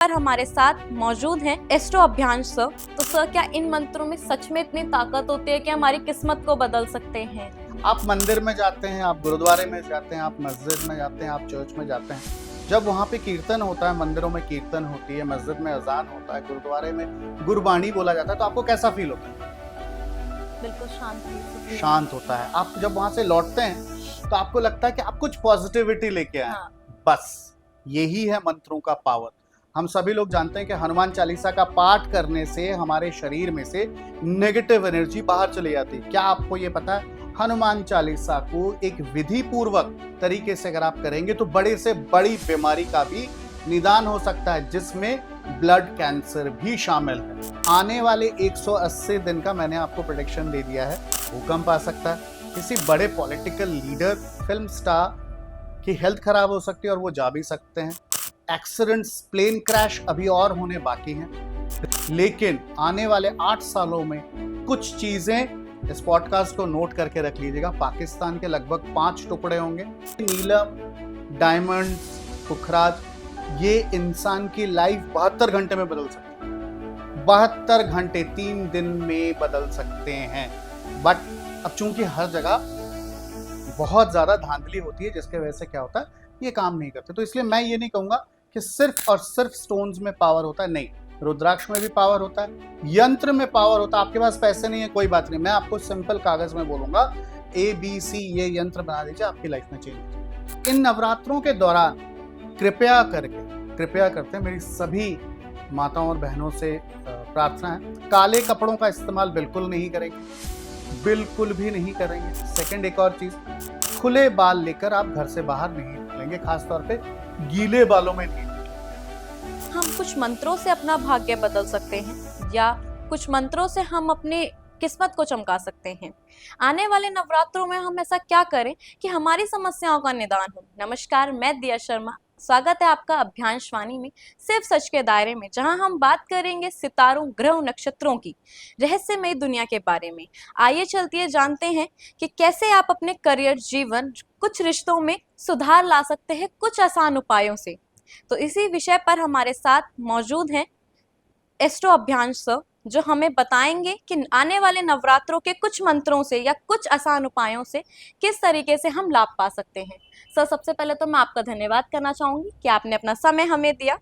पर हमारे साथ मौजूद हैं एस्ट्रो अभियांश सर। तो सर, क्या इन मंत्रों में सच में इतनी ताकत होती है कि हमारी किस्मत को बदल सकते हैं? आप मंदिर में जाते हैं, आप गुरुद्वारे में जाते हैं, आप मस्जिद में जाते हैं, आप चर्च में जाते हैं, जब वहाँ पे कीर्तन होता है, मंदिरों में कीर्तन होती है, मस्जिद में अजान होता है, गुरुद्वारे में गुरबाणी बोला जाता है, तो आपको कैसा फील होता है? बिल्कुल शांत होता है। आप जब वहां से लौटते हैं तो आपको लगता है कि आप कुछ पॉजिटिविटी लेके आए। हाँ। बस यही है मंत्रों का पावर। हम सभी लोग जानते हैं कि हनुमान चालीसा का पाठ करने से हमारे शरीर में से नेगेटिव एनर्जी बाहर चली जाती है। क्या आपको ये पता है? हनुमान चालीसा को एक विधि पूर्वक तरीके से अगर आप करेंगे तो बड़े से बड़ी बीमारी का भी निदान हो सकता है, जिसमें ब्लड कैंसर भी शामिल है। आने वाले 180 दिन का मैंने आपको प्रेडिक्शन दे दिया है। भूकंप आ सकता है, किसी बड़े पॉलिटिकल लीडर, फिल्म स्टार की हेल्थ खराब हो सकती है और वो जा भी सकते हैं। एक्सीडेंट्स, प्लेन क्रैश अभी और होने बाकी हैं। लेकिन आने वाले 8 सालों में कुछ चीजें, इस पॉडकास्ट को नोट करके रख लीजिएगा, पाकिस्तान के लगभग 5 टुकड़े होंगे। नीलम, डायमंड, पुखराज, ये इंसान की लाइफ 72 घंटे में बदल सकती है। 72 घंटे 3 दिन में बदल सकते हैं। बट अब चूंकि हर जगह बहुत ज्यादा धांधली होती है, जिसके वजह से क्या होता है, ये काम नहीं करते। तो इसलिए मैं ये नहीं कहूंगा कि सिर्फ और सिर्फ स्टोन्स में पावर होता है। नहीं, रुद्राक्ष में भी पावर होता है, यंत्र में पावर होता है। आपके पास पैसे नहीं है, कोई बात नहीं, मैं आपको सिंपल कागज में बोलूंगा ABC ये यंत्र बना दीजिए, आपकी लाइफ में चेंज हो जाएगी। इन नवरात्रों के दौरान कृपया करते हैं, मेरी सभी माताओं और बहनों से प्रार्थना है, काले कपड़ों का इस्तेमाल बिल्कुल नहीं करेंगे, बिल्कुल भी नहीं करेंगे। सेकंड, एक और चीज, खुले बाल लेकर आप घर से बाहर नहीं निकलेंगे, खासतौर पे गीले बालों में नहीं। हम कुछ मंत्रों से अपना भाग्य बदल सकते हैं या कुछ मंत्रों से हम अपने किस्मत को चमका सकते हैं। आने वाले नवरात्रों में हम ऐसा क्या करें कि हमारी समस्याओं का निदान हो। नमस्कार, मैं दिया शर्मा, स्वागत है आपका अभियांश वाणी में, सिर्फ सच के दायरे में, जहां हम बात करेंगे सितारों, ग्रहों, नक्षत्रों की रहस्यमय दुनिया के बारे में। आइए चलते जानते हैं कि कैसे आप अपने करियर, जीवन, कुछ रिश्तों में सुधार ला सकते हैं कुछ आसान उपायों से। तो इसी विषय पर हमारे साथ मौजूद हैं एस्ट्रो अभियांश सर, जो हमें बताएंगे कि आने वाले नवरात्रों के कुछ मंत्रों से या कुछ आसान उपायों से किस तरीके से हम लाभ पा सकते हैं। सर, सबसे पहले तो मैं आपका धन्यवाद करना चाहूंगी कि आपने अपना समय हमें दिया।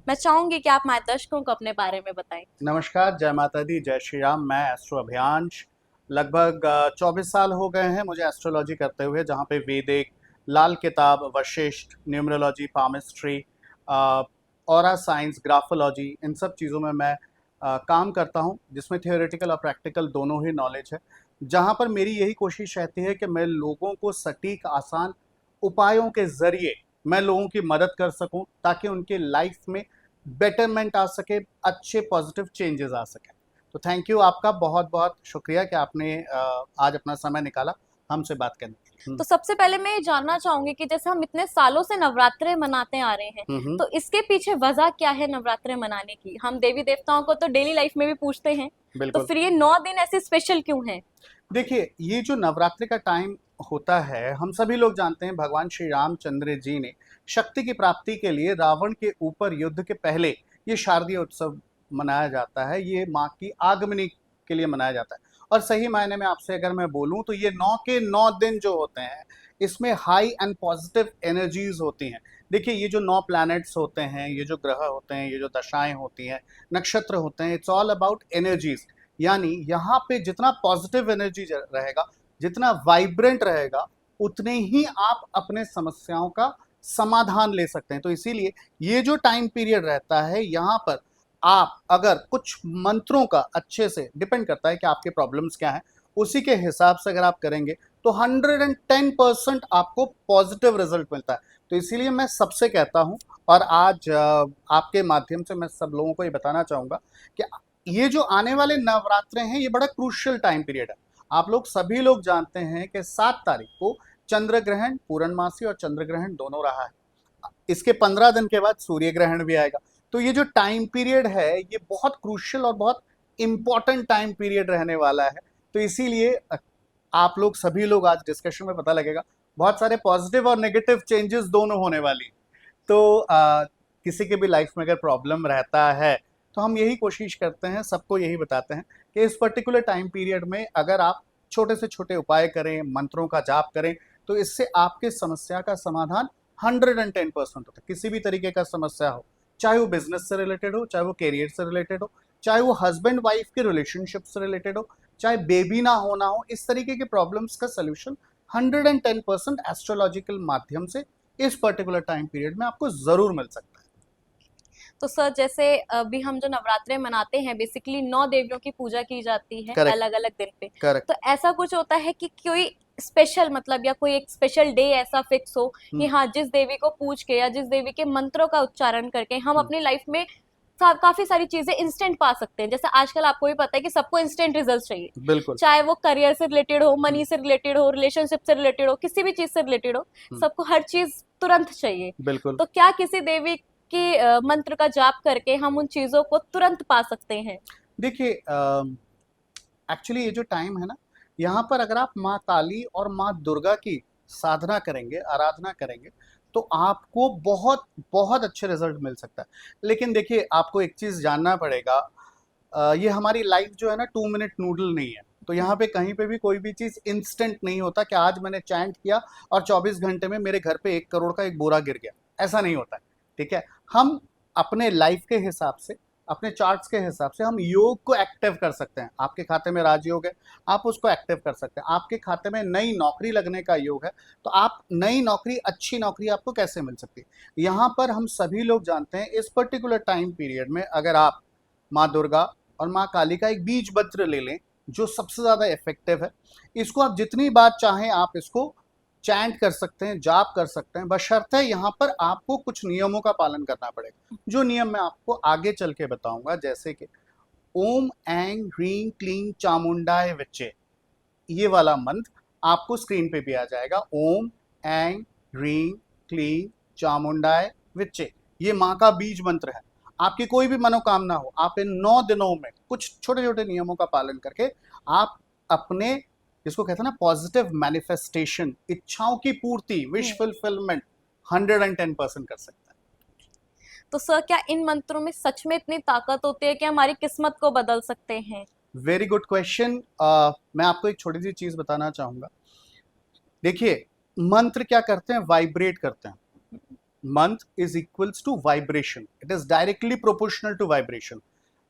मैं चाहूंगी कि आप हमारे दर्शकों को अपने बारे में बताएं। नमस्कार, जय माता दी, जय श्री राम। मैं एस्ट्रो अभियांश, लगभग 24 साल हो गए हैं मुझे एस्ट्रोलॉजी करते हुए, जहाँ पे Vedic, Lal Kitab, Vashishtha, numerology, palmistry, aura science, graphology, इन सब चीज़ों में मैं काम करता हूँ, जिसमें थियोरेटिकल और प्रैक्टिकल दोनों ही नॉलेज है। जहाँ पर मेरी यही कोशिश रहती है कि मैं लोगों को सटीक, आसान उपायों के जरिए मैं लोगों की मदद कर सकूं, ताकि उनके लाइफ में बेटरमेंट आ सके, अच्छे पॉजिटिव चेंजेस आ सके। तो थैंक यू, आपका बहुत बहुत शुक्रिया कि आपने आज अपना समय निकाला हमसे बात करने के लिए। तो सबसे पहले मैं ये जानना चाहूंगी कि जैसे हम इतने सालों से नवरात्रे मनाते आ रहे हैं, तो इसके पीछे वजह क्या है नवरात्रे मनाने की? हम देवी देवताओं को तो डेली लाइफ में भी पूछते हैं, तो फिर ये 9 दिन ऐसे स्पेशल क्यों हैं? देखिए, ये जो नवरात्रि का टाइम होता है, हम सभी लोग जानते हैं, भगवान श्री रामचंद्र जी ने शक्ति की प्राप्ति के लिए रावण के ऊपर युद्ध के पहले ये शारदीय उत्सव मनाया जाता है। ये माँ की आगमनी के लिए मनाया जाता है। और सही मायने में आपसे अगर मैं बोलूं तो ये 9 के 9 दिन जो होते हैं, इसमें हाई एंड पॉजिटिव एनर्जीज होती हैं। देखिए, ये जो 9 प्लैनेट्स होते हैं, ये जो ग्रह होते हैं, ये जो दशाएं होती हैं, नक्षत्र होते हैं, इट्स ऑल अबाउट एनर्जीज। यानी यहाँ पे जितना पॉजिटिव एनर्जी रहेगा, जितना वाइब्रेंट रहेगा, उतने ही आप अपने समस्याओं का समाधान ले सकते हैं। तो इसीलिए ये जो टाइम पीरियड रहता है, यहाँ पर आप अगर कुछ मंत्रों का, अच्छे से डिपेंड करता है कि आपके प्रॉब्लम्स क्या हैं, उसी के हिसाब से अगर आप करेंगे तो 110% आपको पॉजिटिव रिजल्ट मिलता है। तो इसीलिए मैं सबसे कहता हूं, और आज आपके माध्यम से मैं सब लोगों को ये बताना चाहूंगा कि ये जो आने वाले नवरात्रे हैं, ये बड़ा क्रूशियल टाइम पीरियड है। आप लोग सभी लोग जानते हैं कि 7 तारीख को चंद्र ग्रहण, पूर्णमासी और चंद्र ग्रहण दोनों रहा है। इसके 15 दिन के बाद सूर्य ग्रहण भी आएगा। तो ये जो टाइम पीरियड है, ये बहुत क्रूशियल और बहुत इंपॉर्टेंट टाइम पीरियड रहने वाला है। तो इसीलिए आप लोग सभी लोग, आज डिस्कशन में पता लगेगा, बहुत सारे पॉजिटिव और नेगेटिव चेंजेस दोनों होने वाली। तो किसी के भी लाइफ में अगर प्रॉब्लम रहता है तो हम यही कोशिश करते हैं, सबको यही बताते हैं कि इस पर्टिकुलर टाइम पीरियड में अगर आप छोटे से छोटे उपाय करें, मंत्रों का जाप करें, तो इससे आपके समस्या का समाधान 110% होता है। किसी भी तरीके का समस्या हो, चाहे वो बिजनेस से रिलेटेड हो, चाहे वो करियर से रिलेटेड हो, चाहे वो हस्बैंड वाइफ के रिलेशनशिप से रिलेटेड हो, चाहे बेबी ना होना हो, इस तरीके के प्रॉब्लम्स का सोल्यूशन 110% एस्ट्रोलॉजिकल माध्यम से इस पर्टिकुलर टाइम पीरियड में आपको जरूर मिल सकता है। तो सर जैसे अभी हम जो नवरात्रे मनाते हैं बेसिकली 9 देवियों की पूजा की जाती है Correct. अलग अलग दिन पे। करेक्ट। तो ऐसा कुछ होता है कि कोई स्पेशल मतलब या कोई एक स्पेशल डे ऐसा फिक्स हो कि हाँ जिस देवी को पूज के या जिस देवी के मंत्रों का उच्चारण करके हम अपनी लाइफ में काफी सारी चीजें इंस्टेंट पा सकते हैं। जैसे आजकल आपको भी पता है कि सबको इंस्टेंट रिजल्ट चाहिए, बिल्कुल। चाहे वो करियर से रिलेटेड हो, मनी से रिलेटेड हो, रिलेशनशिप से रिलेटेड हो, किसी भी चीज से रिलेटेड हो, सबको हर चीज तुरंत चाहिए। बिल्कुल। तो क्या किसी देवी के मंत्र का जाप करके हम उन चीजों को तुरंत पा सकते हैं? देखिए एक्चुअली ये जो टाइम है ना, यहाँ पर अगर आप माँ काली और माँ दुर्गा की साधना करेंगे, आराधना करेंगे, तो आपको बहुत बहुत अच्छे रिजल्ट मिल सकता है। लेकिन देखिए आपको एक चीज़ जानना पड़ेगा, ये हमारी लाइफ जो है ना 2 मिनट नूडल नहीं है। तो यहाँ पे कहीं पे भी कोई भी चीज़ इंस्टेंट नहीं होता कि आज मैंने चैंट किया और 24 घंटे में मेरे घर पे 1 करोड़ का एक बोरा गिर गया, ऐसा नहीं होता है। ठीक है, हम अपने लाइफ के हिसाब से, अपने चार्ट्स के हिसाब से हम योग को एक्टिव कर सकते हैं। आपके खाते में राजयोग है, आप उसको एक्टिव कर सकते हैं। आपके खाते में नई नौकरी लगने का योग है, तो आप नई नौकरी, अच्छी नौकरी आपको कैसे मिल सकती है। यहाँ पर हम सभी लोग जानते हैं इस पर्टिकुलर टाइम पीरियड में अगर आप माँ दुर्गा और माँ काली का एक बीज मंत्र ले लें जो सबसे ज़्यादा इफेक्टिव है, इसको आप जितनी बार चाहें आप इसको चैंट कर सकते हैं, जाप कर सकते हैं, बशर्ते यहाँ पर आपको कुछ नियमों का पालन करना पड़ेगा, जो नियम मैं आपको आगे चल के बताऊंगा। जैसे कि ओम ऐं ह्रीं क्लीं चामुंडाय विच्चे, ये वाला मंत्र आपको स्क्रीन पे भी आ जाएगा। ओम ऐं ह्रीं क्लीं चामुंडाय विच्चे, ये माँ का बीज मंत्र है। आपकी कोई भी मनोकामना हो, आप इन 9 दिनों में कुछ छोटे छोटे नियमों का पालन करके आप अपने, जिसको कहते हैं ना पॉजिटिव मैनिफेस्टेशन, इच्छाओं की पूर्ति, विश फुलफिलमेंट 110% कर सकते हैं। तो सर क्या इन मंत्रों में सच में इतनी ताकत होती है कि हमारी किस्मत को बदल सकते हैं? Very good question. मैं आपको एक छोटी सी चीज बताना चाहूंगा। देखिए मंत्र क्या करते हैं, वाइब्रेट करते हैं। मंत्र is equals to vibration, it is directly proportional to vibration.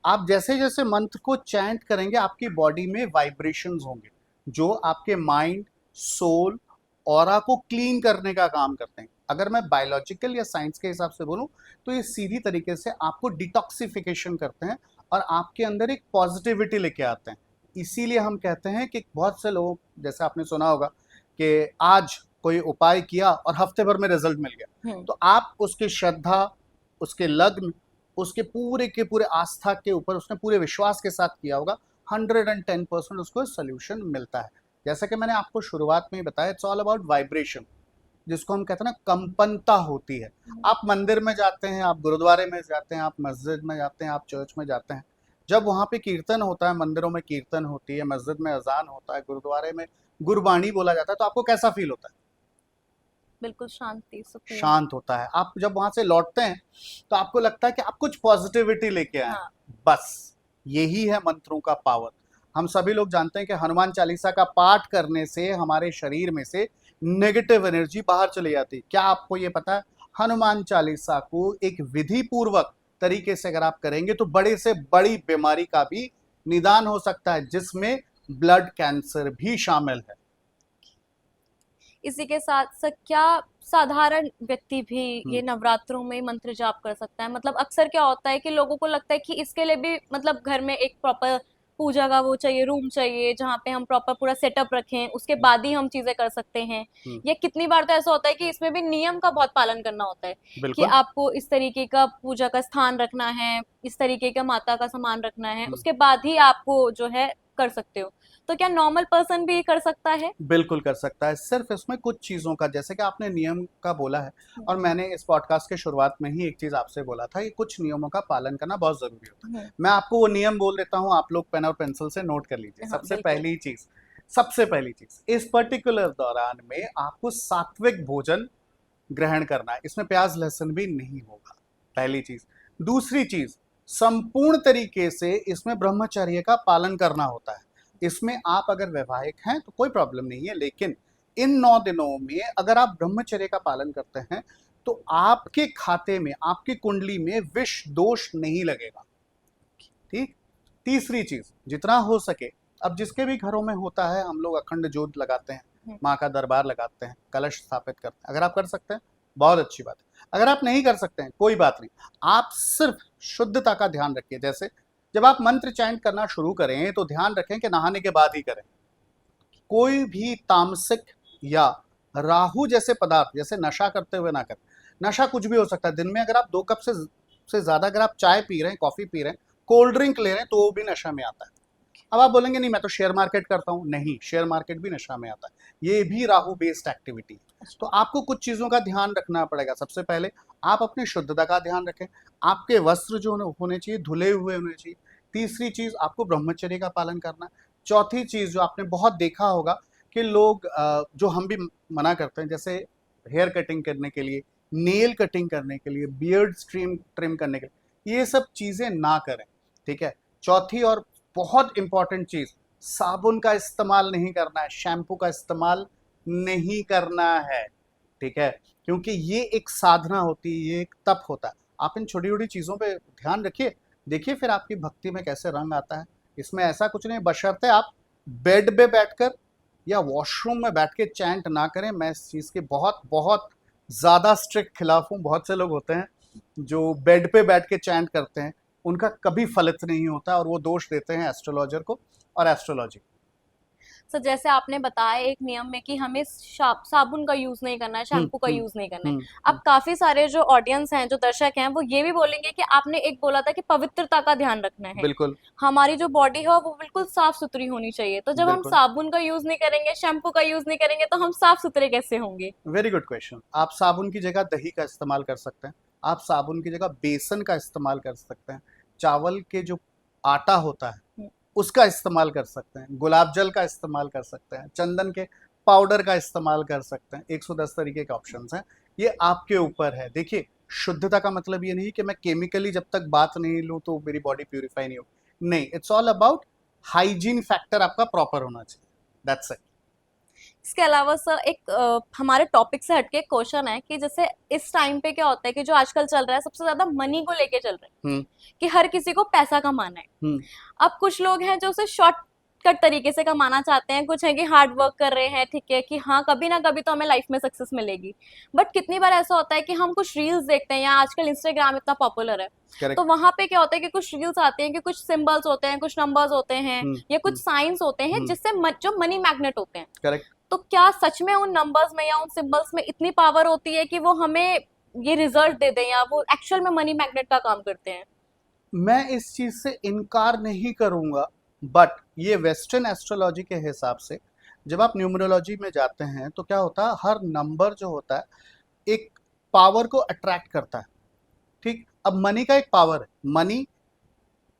आप जैसे जैसे मंत्र को चैंट करेंगे आपकी बॉडी में वाइब्रेशंस होंगे जो आपके माइंड, सोल, ऑरा को क्लीन करने का काम करते हैं। अगर मैं बायोलॉजिकल या साइंस के हिसाब से बोलूं तो ये सीधी तरीके से आपको डिटॉक्सिफिकेशन करते हैं और आपके अंदर एक पॉजिटिविटी लेके आते हैं। इसीलिए हम कहते हैं कि बहुत से लोग, जैसे आपने सुना होगा कि आज कोई उपाय किया और हफ्ते भर में रिजल्ट मिल गया, तो आप उसकी श्रद्धा, उसके लग्न, उसके पूरे के पूरे आस्था के ऊपर उसने पूरे विश्वास के साथ किया होगा, 110% उसको सोल्यूशन मिलता है। जैसा कि मैंने आपको शुरुआत में ही बताया, इट्स ऑल अबाउट वाइब्रेशन, जिसको हम कहते हैं ना कंपनता होती है। आप मंदिर में जाते हैं, आप गुरुद्वारे में जाते हैं, आप मस्जिद में जाते हैं, आप चर्च में जाते हैं, जब वहाँ पे कीर्तन होता है, मंदिरों में कीर्तन होती है, मस्जिद में अजान होता है, गुरुद्वारे में गुरबाणी बोला जाता है, तो आपको कैसा फील होता है? बिल्कुल शांति, सुकून। शांत होता है। आप जब वहां से लौटते हैं तो आपको लगता है कि आप कुछ पॉजिटिविटी लेके आए। हाँ। बस यही है मंत्रों का पावर। हम सभी लोग जानते हैं कि हनुमान चालीसा का पाठ करने से हमारे शरीर में से नेगेटिव एनर्जी बाहर चली जाती है। क्या आपको ये पता है, हनुमान चालीसा को एक विधि पूर्वक तरीके से अगर आप करेंगे तो बड़े से बड़ी बीमारी का भी निदान हो सकता है, जिसमें ब्लड कैंसर भी शामिल है। इसी के साथ सर क्या साधारण व्यक्ति भी ये नवरात्रों में मंत्र जाप कर सकता है? मतलब अक्सर क्या होता है कि लोगों को लगता है कि इसके लिए भी मतलब घर में एक प्रॉपर पूजा का वो चाहिए, रूम चाहिए जहाँ पे हम प्रॉपर पूरा सेटअप रखें, उसके बाद ही हम चीजें कर सकते हैं। या कितनी बार तो ऐसा होता है कि इसमें भी नियम का बहुत पालन करना होता है कि आपको इस तरीके का पूजा का स्थान रखना है, इस तरीके का माता का सामान रखना है, उसके बाद ही आपको जो है कर सकते हो। तो क्या नॉर्मल पर्सन भी कर सकता है? बिल्कुल कर सकता है। सिर्फ इसमें कुछ चीज़ों का, जैसे कि आपने नियम का बोला है, और मैंने इस पॉडकास्ट के शुरुआत में ही एक चीज़ आपसे बोला था कि कुछ नियमों का पालन करना बहुत ज़रूरी होता है। मैं आपको वो नियम बोल देता हूँ, आप लोग पेन और पेंसिल से नोट कर लीजिए। सबसे पहली चीज़ इस पर्टिकुलर दौरान में आपको सात्विक भोजन ग्रहण करना है। इसमें प्याज लहसुन भी नहीं होगा। पहली चीज। दूसरी चीज, संपूर्ण तरीके से इसमें ब्रह्मचर्य का पालन करना होता है। इसमें आप अगर वैवाहिक हैं तो कोई प्रॉब्लम नहीं है, लेकिन इन 9 दिनों में अगर आप ब्रह्मचर्य का पालन करते हैं तो आपके खाते में, आपकी कुंडली में विष दोष नहीं लगेगा। ठीक। तीसरी चीज, जितना हो सके, अब जिसके भी घरों में होता है, हम लोग अखंड ज्योत लगाते हैं, माँ का दरबार लगाते हैं, कलश स्थापित करते हैं। अगर आप कर सकते हैं बहुत अच्छी बात है, अगर आप नहीं कर सकते हैं कोई बात नहीं। आप सिर्फ शुद्धता का ध्यान रखिए। जैसे जब आप मंत्र चैंट करना शुरू करें तो ध्यान रखें कि नहाने के बाद ही करें। कोई भी तामसिक या राहु जैसे पदार्थ, जैसे नशा करते हुए ना करें। नशा कुछ भी हो सकता है। दिन में अगर आप 2 कप से ज्यादा अगर आप चाय पी रहे हैं, कॉफी पी रहे हैं, कोल्ड ड्रिंक ले रहे हैं, तो वो भी नशा में आता है। अब आप बोलेंगे नहीं मैं तो शेयर मार्केट करता हूं। नहीं, शेयर मार्केट भी नशा में आता है, ये भी राहु बेस्ड एक्टिविटी है। तो आपको कुछ चीजों का ध्यान रखना पड़ेगा। सबसे पहले आप अपनी शुद्धता का ध्यान रखें। आपके वस्त्र जो होने चाहिए धुले हुए होने चाहिए। तीसरी चीज, आपको ब्रह्मचर्य का पालन करना। चौथी चीज जो आपने बहुत देखा होगा कि लोग जो हम भी मना करते हैं, जैसे हेयर कटिंग करने के लिए, नेल कटिंग करने के लिए, बियर्ड ट्रिम करने के लिए, ये सब चीजें ना करें। ठीक है। चौथी और बहुत इंपॉर्टेंट चीज, साबुन का इस्तेमाल नहीं करना है, शैम्पू का इस्तेमाल नहीं करना है। ठीक है। क्योंकि ये एक साधना होती है, ये एक तप होता है। आप इन छोटी छोटी चीजों पे ध्यान रखिए, देखिए फिर आपकी भक्ति में कैसे रंग आता है। इसमें ऐसा कुछ नहीं, बशर्ते आप बेड पे बैठकर या वॉशरूम में बैठ के चैंट ना करें। मैं इस चीज के बहुत बहुत ज्यादा स्ट्रिक्ट खिलाफ हूँ। बहुत से लोग होते हैं जो बेड पे बैठ के चैंट करते हैं, उनका कभी फलित नहीं होता और वो दोष देते हैं एस्ट्रोलॉजर को और एस्ट्रोलॉजी। सर जैसे आपने बताया एक नियम में कि हमें साबुन का यूज नहीं करना है, शैम्पू का यूज नहीं करना है। अब काफी सारे जो ऑडियंस हैं, जो दर्शक हैं, वो ये भी बोलेंगे कि आपने एक बोला था कि पवित्रता का ध्यान रखना है। बिल्कुल। हमारी जो बॉडी है वो बिल्कुल साफ सुथरी होनी चाहिए। तो जब हम बिल्कुल। साबुन का यूज नहीं करेंगे, शैम्पू का यूज नहीं करेंगे, तो हम साफ सुथरे कैसे होंगे? Very good question. आप साबुन की जगह दही का इस्तेमाल कर सकते हैं। आप साबुन की जगह बेसन का इस्तेमाल कर सकते हैं। चावल के जो आटा होता है उसका इस्तेमाल कर सकते हैं। गुलाब जल का इस्तेमाल कर सकते हैं। चंदन के पाउडर का इस्तेमाल कर सकते हैं। 110 तरीके के ऑप्शंस हैं, ये आपके ऊपर है। देखिए, शुद्धता का मतलब ये नहीं कि मैं केमिकली जब तक बात नहीं लूँ तो मेरी बॉडी प्यूरिफाई नहीं हो। नहीं, it's all about hygiene factor आपका प्रॉपर होना चाहिए। That's it. इसके अलावा सर एक हमारे टॉपिक से हटके क्वेश्चन है कि जैसे इस टाइम पे क्या होता है कि जो आजकल चल रहा है, सबसे ज्यादा मनी को लेके चल रहा है कि हर किसी को पैसा कमाना है। अब कुछ लोग हैं जो उसे शॉर्टकट तरीके से कमाना चाहते हैं, कुछ है कि हार्ड वर्क कर रहे हैं, ठीक है, कि हाँ कभी ना कभी तो हमें लाइफ में सक्सेस मिलेगी। बट कितनी बार ऐसा होता है कि हम कुछ रील्स देखते हैं, या आजकल इंस्टाग्राम इतना पॉपुलर है, Correct. तो वहां पे क्या होता है कि कुछ रील्स आते हैं कि कुछ सिंबल्स होते हैं, कुछ नंबर्स होते हैं, या कुछ साइंस होते हैं जिससे जो मनी मैग्नेट होते हैं। करेक्ट। तो क्या सच में उन नंबर्स में या उन सिंबल्स में इतनी पावर होती है कि वो हमें ये रिजल्ट दे दें, या वो एक्चुअल में मनी मैग्नेट का काम करते हैं? मैं इस चीज से इनकार नहीं करूंगा, बट ये वेस्टर्न एस्ट्रोलॉजी के हिसाब से जब आप न्यूमरोलॉजी में जाते हैं तो क्या होता है, हर नंबर जो होता है एक पावर को अट्रैक्ट करता है। ठीक। अब मनी का एक पावर है। मनी,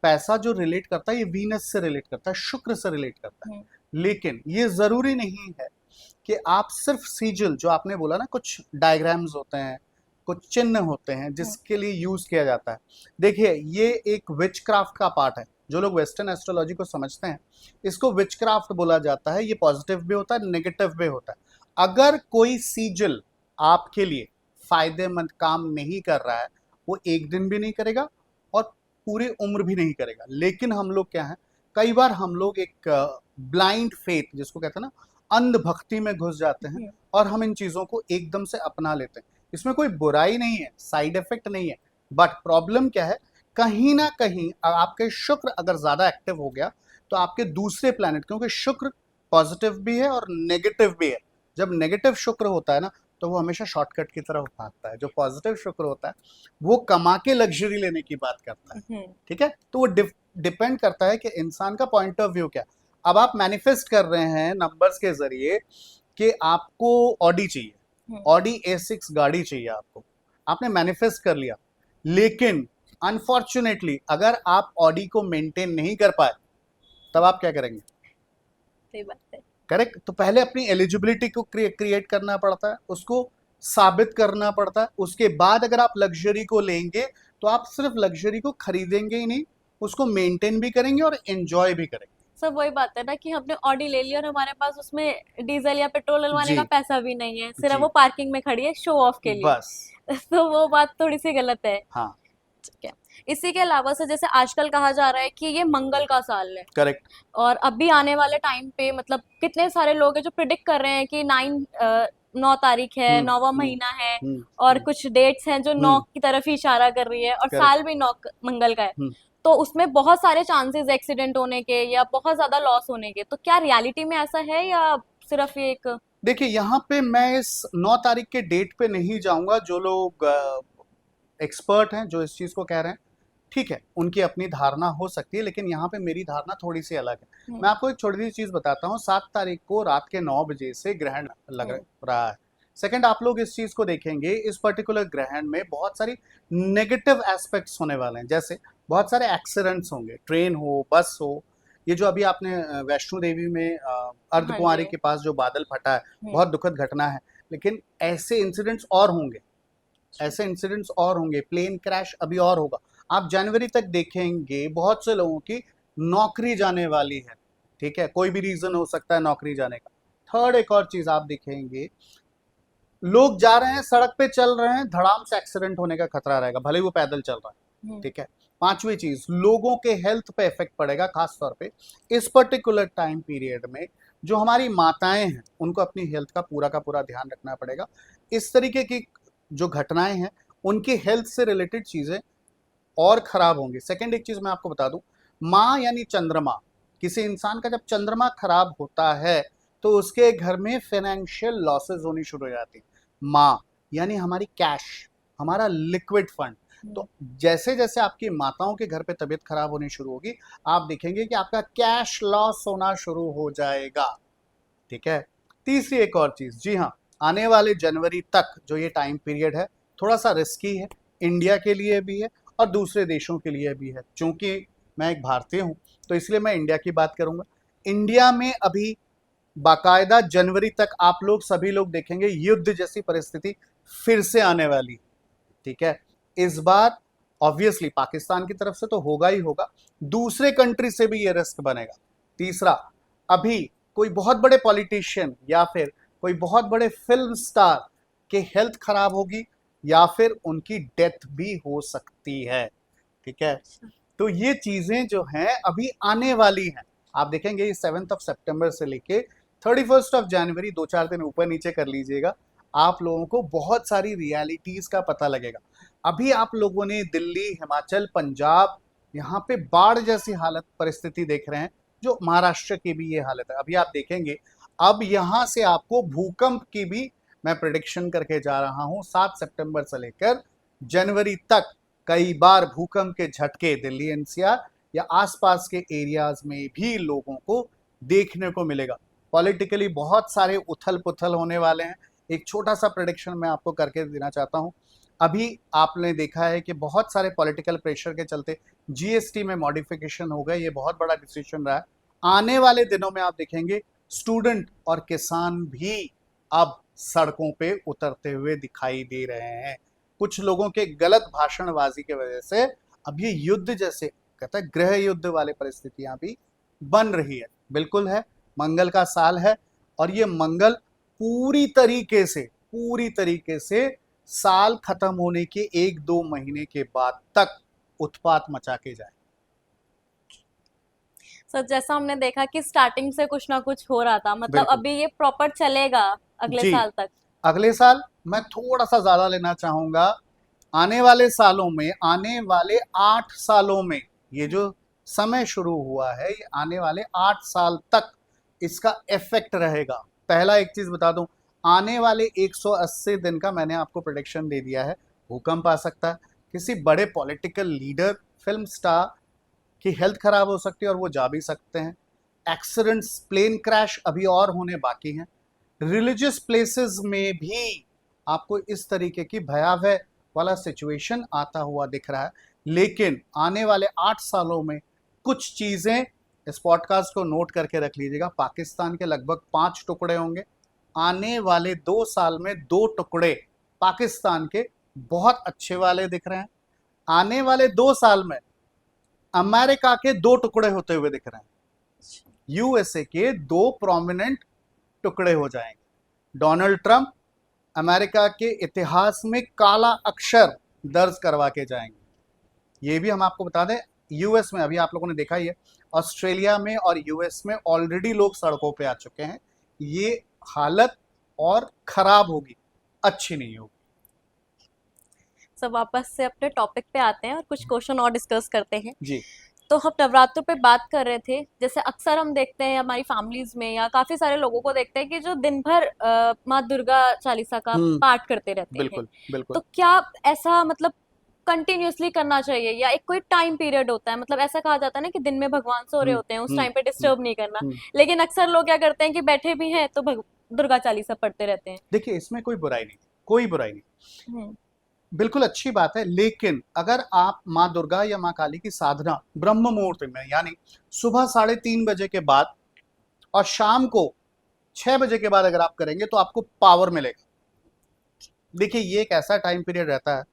पैसा जो रिलेट करता है, ये वीनस से रिलेट करता है, शुक्र से रिलेट करता है। लेकिन ये जरूरी नहीं है कि आप सिर्फ सीजल, जो आपने बोला ना, कुछ डायग्राम्स होते हैं, कुछ चिन्ह होते हैं जिसके लिए यूज किया जाता है। देखिए, ये एक विचक्राफ्ट का पार्ट है। जो लोग वेस्टर्न एस्ट्रोलॉजी को समझते हैं, इसको विचक्राफ्ट बोला जाता है। ये पॉजिटिव भी होता है, नेगेटिव भी होता है। अगर कोई सीजल आपके लिए फायदेमंद काम नहीं कर रहा है, वो एक दिन भी नहीं करेगा और पूरी उम्र भी नहीं करेगा। लेकिन हम लोग क्या है, कई बार हम लोग एक ब्लाइंड फेथ, जिसको कहते हैं ना, अंध भक्ति में घुस जाते हैं और हम इन चीजों को एकदम से अपना लेते हैं। इसमें कोई बुराई नहीं है, साइड इफेक्ट नहीं है। बट प्रॉब्लम क्या है, कहीं ना कहीं आपके शुक्र अगर ज्यादा एक्टिव हो गया तो आपके दूसरे प्लैनेट, क्योंकि शुक्र पॉजिटिव भी है और नेगेटिव भी है, जब नेगेटिव शुक्र होता है ना तो वो हमेशा शॉर्टकट की तरफ भागता है। जो पॉजिटिव शुक्र होता है वो कमा के लग्जरी लेने की बात करता है। ठीक है। तो वो डिपेंड करता है कि इंसान का पॉइंट ऑफ व्यू क्या। अब आप मैनिफेस्ट कर रहे हैं नंबर्स के जरिए कि आपको ऑडी चाहिए, ऑडी A6 गाड़ी चाहिए आपको, आपने मैनिफेस्ट कर लिया। लेकिन अनफॉर्चुनेटली अगर आप ऑडी को मेंटेन नहीं कर पाए, तब आप क्या करेंगे? सही बात है। करेक्ट। तो पहले अपनी एलिजिबिलिटी को क्रिएट करना पड़ता है, उसको साबित करना पड़ता है। उसके बाद अगर आप लग्जरी को लेंगे तो आप सिर्फ लग्जरी को खरीदेंगे ही नहीं, उसको मेंटेन भी करेंगे और एंजॉय भी करेंगे। सब वही बात है ना कि हमने ऑडी ले ली और हमारे पास उसमें डीजल या पेट्रोल डलवाने जी का पैसा भी नहीं है, सिर्फ जी, वो पार्किंग में खड़ी है शो ऑफ के लिए। बस। तो वो बात थोड़ी सी गलत है। हाँ, ठीक है। इसी के अलावा से जैसे आजकल कहा जा रहा है कि ये मंगल का साल है, करेक्ट। और अभी आने वाले टाइम पे मतलब कितने सारे लोग हैं जो प्रिडिक्ट कर रहे हैं कि 9 तारीख है, हम्म 9वां हम्म महीना है, हम्म और कुछ डेट्स हैं जो 9 हम्म की तरफ ही इशारा कर रही है, और करेक्ट। साल भी 9 मंगल का है। हम्म तो उसमें बहुत सारे चांसेस एक्सीडेंट होने के या बहुत ज्यादा लॉस होने के, तो क्या रियलिटी में ऐसा है या सिर्फ ये एक। देखिए, यहाँ पे मैं इस 9 तारीख के डेट पे नहीं जाऊंगा। जो लोग एक्सपर्ट हैं, जो इस चीज को कह रहे हैं, ठीक है, उनकी अपनी धारणा हो सकती है, लेकिन यहाँ पे मेरी धारणा थोड़ी सी अलग है। मैं आपको एक छोटी सी चीज बताता हूँ। 7 तारीख को रात के 9 बजे से ग्रहण लग रहा है। सेकंड, आप लोग इस चीज को देखेंगे, इस पर्टिकुलर ग्रहण में बहुत सारी नेगेटिव एस्पेक्ट्स होने वाले हैं। जैसे बहुत सारे एक्सीडेंट्स होंगे, ट्रेन हो, बस हो। ये जो अभी आपने वैष्णो देवी में हाँ अर्धकुंवारी जी। के पास जो बादल फटा है, बहुत दुखद घटना है। लेकिन ऐसे इंसिडेंट्स और होंगे, ऐसे इंसिडेंट्स और होंगे। प्लेन क्रैश अभी और होगा। आप जनवरी तक देखेंगे बहुत से लोगों की नौकरी जाने वाली है। ठीक है, कोई भी रीजन हो सकता है नौकरी जाने का। थर्ड, एक और चीज आप देखेंगे, लोग जा रहे हैं, सड़क पे चल रहे हैं, धड़ाम से एक्सीडेंट होने का खतरा रहेगा, भले ही वो पैदल चल रहा है। ठीक है। पांचवी चीज, लोगों के हेल्थ पे इफेक्ट पड़ेगा, खास तौर पे इस पर्टिकुलर टाइम पीरियड में। जो हमारी माताएं हैं, उनको अपनी हेल्थ का पूरा ध्यान रखना पड़ेगा। इस तरीके की जो घटनाएं हैं, उनकी हेल्थ से रिलेटेड चीजें और खराब होंगी। सेकंड, एक चीज मैं आपको बता दूं, माँ यानी चंद्रमा, किसी इंसान का जब चंद्रमा खराब होता है तो उसके घर में फाइनेंशियल लॉसेस होनी शुरू हो जाती। माँ यानी हमारी कैश, हमारा लिक्विड फंड। तो जैसे जैसे आपकी माताओं के घर पे तबीयत खराब होनी शुरू होगी, आप देखेंगे कि आपका कैश लॉस होना शुरू हो जाएगा। ठीक है। तीसरी एक और चीज, जी हाँ, आने वाले जनवरी तक जो ये टाइम पीरियड है, थोड़ा सा रिस्की है, इंडिया के लिए भी है और दूसरे देशों के लिए भी है। चूंकि मैं एक भारतीय हूं, तो इसलिए मैं इंडिया की बात करूंगा। इंडिया में अभी बाकायदा जनवरी तक आप लोग सभी लोग देखेंगे युद्ध जैसी परिस्थिति फिर से आने वाली। ठीक है। इस बार ऑब्वियसली पाकिस्तान की तरफ से तो होगा ही होगा, दूसरे कंट्री से भी ये रिस्क बनेगा। तीसरा, अभी कोई बहुत बड़े पॉलिटिशियन या फिर कोई बहुत बड़े फिल्म स्टार के हेल्थ खराब होगी या फिर उनकी डेथ भी हो सकती है। ठीक है। तो ये चीजें जो हैं अभी आने वाली हैं। आप देखेंगे 7 सितंबर से लेके 31 जनवरी, 2-4 दिन ऊपर नीचे कर लीजिएगा, आप लोगों को बहुत सारी रियलिटीज का पता लगेगा। अभी आप लोगों ने दिल्ली, हिमाचल, पंजाब, यहाँ पे बाढ़ जैसी हालत परिस्थिति देख रहे हैं, जो महाराष्ट्र की भी ये हालत है। अभी आप देखेंगे, अब यहाँ से आपको भूकंप की भी मैं प्रिडिक्शन करके जा रहा हूँ। 7 सितंबर से लेकर जनवरी तक कई बार भूकंप के झटके दिल्ली एनसीआर या आसपास के एरियाज में भी लोगों को देखने को मिलेगा। पॉलिटिकली बहुत सारे उथल पुथल होने वाले हैं। एक छोटा सा प्रेडिक्शन मैं आपको करके देना चाहता हूं। अभी आपने देखा है कि बहुत सारे पॉलिटिकल प्रेशर के चलते जीएसटी में मॉडिफिकेशन हो गए, ये बहुत बड़ा डिसीजन रहा है। आने वाले दिनों में आप देखेंगे स्टूडेंट और किसान भी अब सड़कों पे उतरते हुए दिखाई दे रहे हैं। कुछ लोगों के गलत भाषणबाजी की वजह से अब ये युद्ध जैसे कहता है गृह युद्ध वाले परिस्थितियां भी बन रही है। बिल्कुल है, मंगल का साल है और ये मंगल पूरी तरीके से साल खत्म होने के 1-2 महीने के बाद तक उत्पात मचा के जाए। सर जैसा हमने देखा कि स्टार्टिंग से कुछ ना कुछ हो रहा था, मतलब बिल्कुल अभी ये प्रॉपर चलेगा अगले जी। साल तक। अगले साल मैं थोड़ा सा ज्यादा लेना चाहूंगा। आने वाले सालों में, आने वाले 8 सालों में, ये जो समय शुरू हुआ है, ये आने वाले 8 साल तक इसका इफेक्ट रहेगा। पहला एक चीज बता दूं, आने वाले 180 दिन का मैंने आपको प्रेडिक्शन दे दिया है। भूकंप आ सकता है, किसी बड़े पॉलिटिकल लीडर, फिल्म स्टार की हेल्थ खराब हो सकती है और वो जा भी सकते हैं। एक्सीडेंट्स, प्लेन क्रैश अभी और होने बाकी हैं। रिलीजियस प्लेसेस में भी आपको इस तरीके की भयावह वाला सिचुएशन आता हुआ दिख रहा है। लेकिन आने वाले 8 सालों में कुछ चीजें, इस पॉडकास्ट को नोट करके रख लीजिएगा, पाकिस्तान के लगभग 5 टुकड़े होंगे। आने वाले 2 साल में 2 टुकड़े पाकिस्तान के बहुत अच्छे वाले दिख रहे हैं। आने वाले 2 साल में अमेरिका के 2 टुकड़े होते हुए दिख रहे हैं। यूएसए के 2 प्रोमिनेंट टुकड़े हो जाएंगे। डोनाल्ड ट्रंप अमेरिका के इतिहास में काला अक्षर दर्ज करवा के जाएंगे। ये भी हम आपको बता दें, यूएस में अभी आप लोगों ने देखा ही है, ऑस्ट्रेलिया में और यूएस में ऑलरेडी लोग सड़कों पे आ चुके हैं। ये हालत और खराब होगी, अच्छी नहीं होगी। सब वापस से अपने टॉपिक पे आते हैं और कुछ क्वेश्चन और डिस्कस करते हैं। जी तो हम नवरात्रों पे बात कर रहे थे, जैसे अक्सर हम देखते हैं हमारी फैमिलीज में या काफी सारे लोगों को देखते हैं कि जो दिन भर माँ दुर्गा चालीसा का पाठ करते रहते हैं। बिल्कुल बिल्कुल। तो क्या ऐसा मतलब कंटिन्यूअसली करना चाहिए या एक कोई टाइम पीरियड होता है? मतलब ऐसा कहा जाता है ना कि दिन में भगवान सो रहे होते हैं, उस टाइम पे डिस्टर्ब नहीं करना, लेकिन अक्सर लोग क्या करते हैं कि बैठे भी हैं तो दुर्गा चालीसा पढ़ते रहते हैं। देखिए, इसमें कोई बुराई नहीं, कोई बुराई नहीं, बिल्कुल अच्छी बात है। लेकिन अगर आप माँ दुर्गा या माँ काली की साधना ब्रह्म मुहूर्त में, यानी सुबह 3:30 बजे के बाद और शाम को 6 बजे के बाद अगर आप करेंगे तो आपको पावर मिलेगा। देखिए, ये एक ऐसा टाइम पीरियड रहता है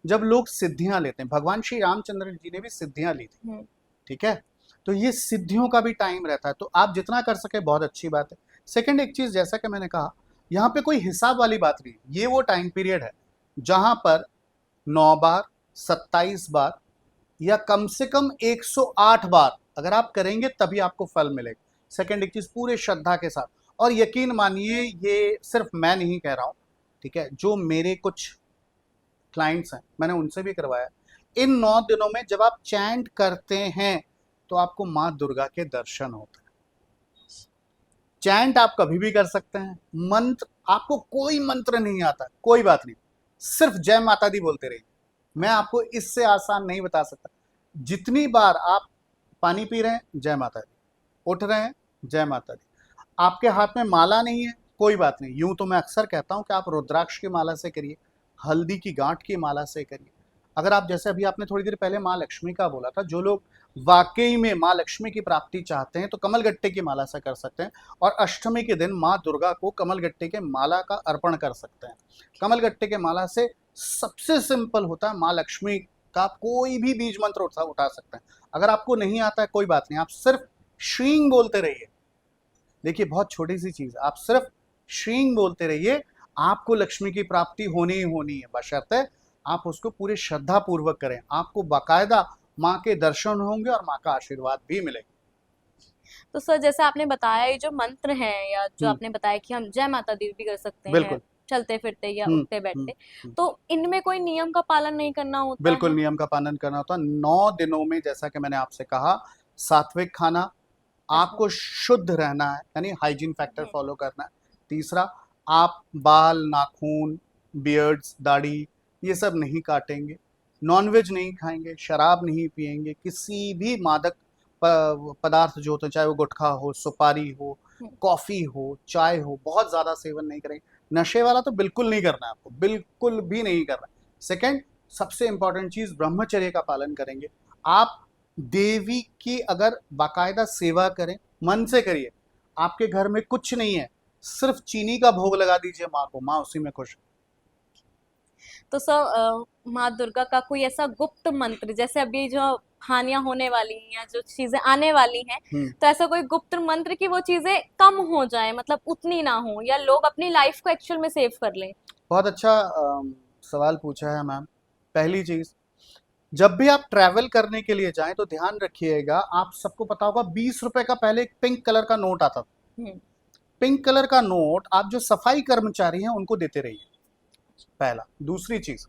जब लोग सिद्धियां लेते हैं। भगवान श्री रामचंद्र जी ने भी सिद्धियां ली थी, ठीक है? तो ये सिद्धियों का भी टाइम रहता है, तो आप जितना कर सके बहुत अच्छी बात है। सेकंड, एक चीज जैसा कि मैंने कहा, यहाँ पे कोई हिसाब वाली बात नहीं, ये वो टाइम पीरियड है जहां पर 9 बार, 27 बार या कम से कम 108 बार अगर आप करेंगे तभी आपको फल मिलेगा। सेकंड, एक चीज पूरे श्रद्धा के साथ, और यकीन मानिए ये सिर्फ मैं नहीं कह रहा हूं, ठीक है, जो मेरे कुछ क्लाइंट्स हैं मैंने उनसे भी करवाया। इन 9 दिनों में जब आप चैंट करते हैं तो आपको माँ दुर्गा के दर्शन होते हैं। चैंट आप कभी भी कर सकते हैं। मंत्र, आपको कोई मंत्र नहीं आता, कोई बात नहीं, सिर्फ जय माता दी बोलते रहिए। मैं आपको इससे आसान नहीं बता सकता। जितनी बार आप पानी पी रहे हैं, जय माता दी, उठ रहे हैं, जय माता दी। आपके हाथ में माला नहीं है, कोई बात नहीं, यूं तो मैं अक्सर कहता हूं कि आप रुद्राक्ष की माला से करिए, हल्दी की गांठ की माला से करिए। अगर आप, जैसे अभी आपने थोड़ी देर पहले माँ लक्ष्मी का बोला था, जो लोग वाकई में माँ लक्ष्मी की प्राप्ति चाहते हैं तो कमलगट्टे की माला से कर सकते हैं, और अष्टमी के दिन माँ दुर्गा को कमलगट्टे के माला का अर्पण कर सकते हैं। कमलगट्टे के माला से सबसे सिंपल होता है, माँ लक्ष्मी का कोई भी बीज मंत्र उठा सकते हैं। अगर आपको नहीं आता है कोई बात नहीं, आप सिर्फ श्रींग बोलते रहिए। देखिए, बहुत छोटी सी चीज, आप सिर्फ श्रींग बोलते रहिए, आपको लक्ष्मी की प्राप्ति होनी ही होनी है, बशर्ते आप उसको पूरे श्रद्धा पूर्वक करें। आपको बाकायदा माँ के दर्शन होंगे और माँ का आशीर्वाद भी मिलेगा। तो सर, जैसे आपने बताया ये जो मंत्र हैं या जो आपने बताया कि हम जय माता दी भी कर सकते हैं चलते फिरते या उठते बैठते, तो इनमें कोई नियम का पालन नहीं करना होता? बिल्कुल है? नियम का पालन करना होता है। 9 दिनों में, जैसा कि मैंने आपसे कहा, सात्विक खाना, आपको शुद्ध रहना है, यानी हाइजीन फैक्टर फॉलो करना है। तीसरा, आप बाल, नाखून, बियर्ड्स, दाढ़ी ये सब नहीं काटेंगे, नॉनवेज नहीं खाएंगे, शराब नहीं पिएंगे, किसी भी मादक पदार्थ जो होते हैं, चाहे वो गुटखा हो, सुपारी हो, कॉफी हो, चाय हो, बहुत ज्यादा सेवन नहीं करेंगे। नशे वाला तो बिल्कुल नहीं करना है आपको, बिल्कुल भी नहीं करना। सेकंड, सबसे इंपॉर्टेंट चीज, ब्रह्मचर्य का पालन करेंगे। आप देवी की अगर बाकायदा सेवा करें, मन से करिए। आपके घर में कुछ नहीं है, सिर्फ चीनी का भोग लगा दीजिए माँ को, माँ उसी में खुश। तो सर, माँ दुर्गा का कोई ऐसा गुप्त मंत्र, जैसे अभी जो हानियां होने वाली हैं या जो चीजें आने वाली हैं, तो ऐसा कोई गुप्त मंत्र की वो चीजें कम हो जाए, मतलब उतनी ना हो, या लोग अपनी लाइफ को एक्चुअल में सेव कर लें? बहुत अच्छा सवाल पूछा है मैम। पहली चीज, जब भी आप ट्रैवल करने के लिए जाएं तो ध्यान रखिएगा, आप सबको पता होगा 20 रुपए का पहले एक पिंक कलर का नोट आता था। पिंक कलर का नोट आप जो सफाई कर्मचारी हैं उनको देते रहिए, पहला। दूसरी चीज,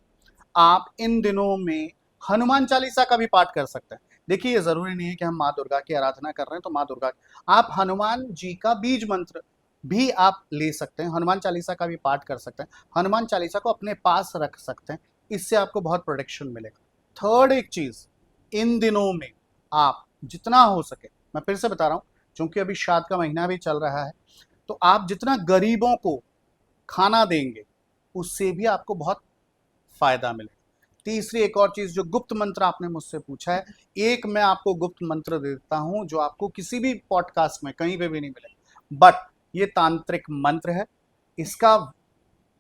आप इन दिनों में हनुमान चालीसा का भी पाठ कर सकते हैं। देखिए, ये जरूरी नहीं है कि हम माँ दुर्गा की आराधना कर रहे हैं तो माँ दुर्गा, आप हनुमान जी का बीज मंत्र भी आप ले सकते हैं, हनुमान चालीसा का भी पाठ कर सकते हैं, हनुमान चालीसा को अपने पास रख सकते हैं, इससे आपको बहुत प्रोटेक्शन मिलेगा। थर्ड एक चीज, इन दिनों में आप जितना हो सके, मैं फिर से बता रहा हूं क्योंकि अभी श्राद्ध का महीना भी चल रहा है, तो आप जितना गरीबों को खाना देंगे उससे भी आपको बहुत फायदा मिलेगा। तीसरी एक और चीज, जो गुप्त मंत्र आपने मुझसे पूछा है, एक मैं आपको गुप्त मंत्र देता हूं जो आपको किसी भी पॉडकास्ट में कहीं पे भी नहीं मिलेगा, बट ये तांत्रिक मंत्र है। इसका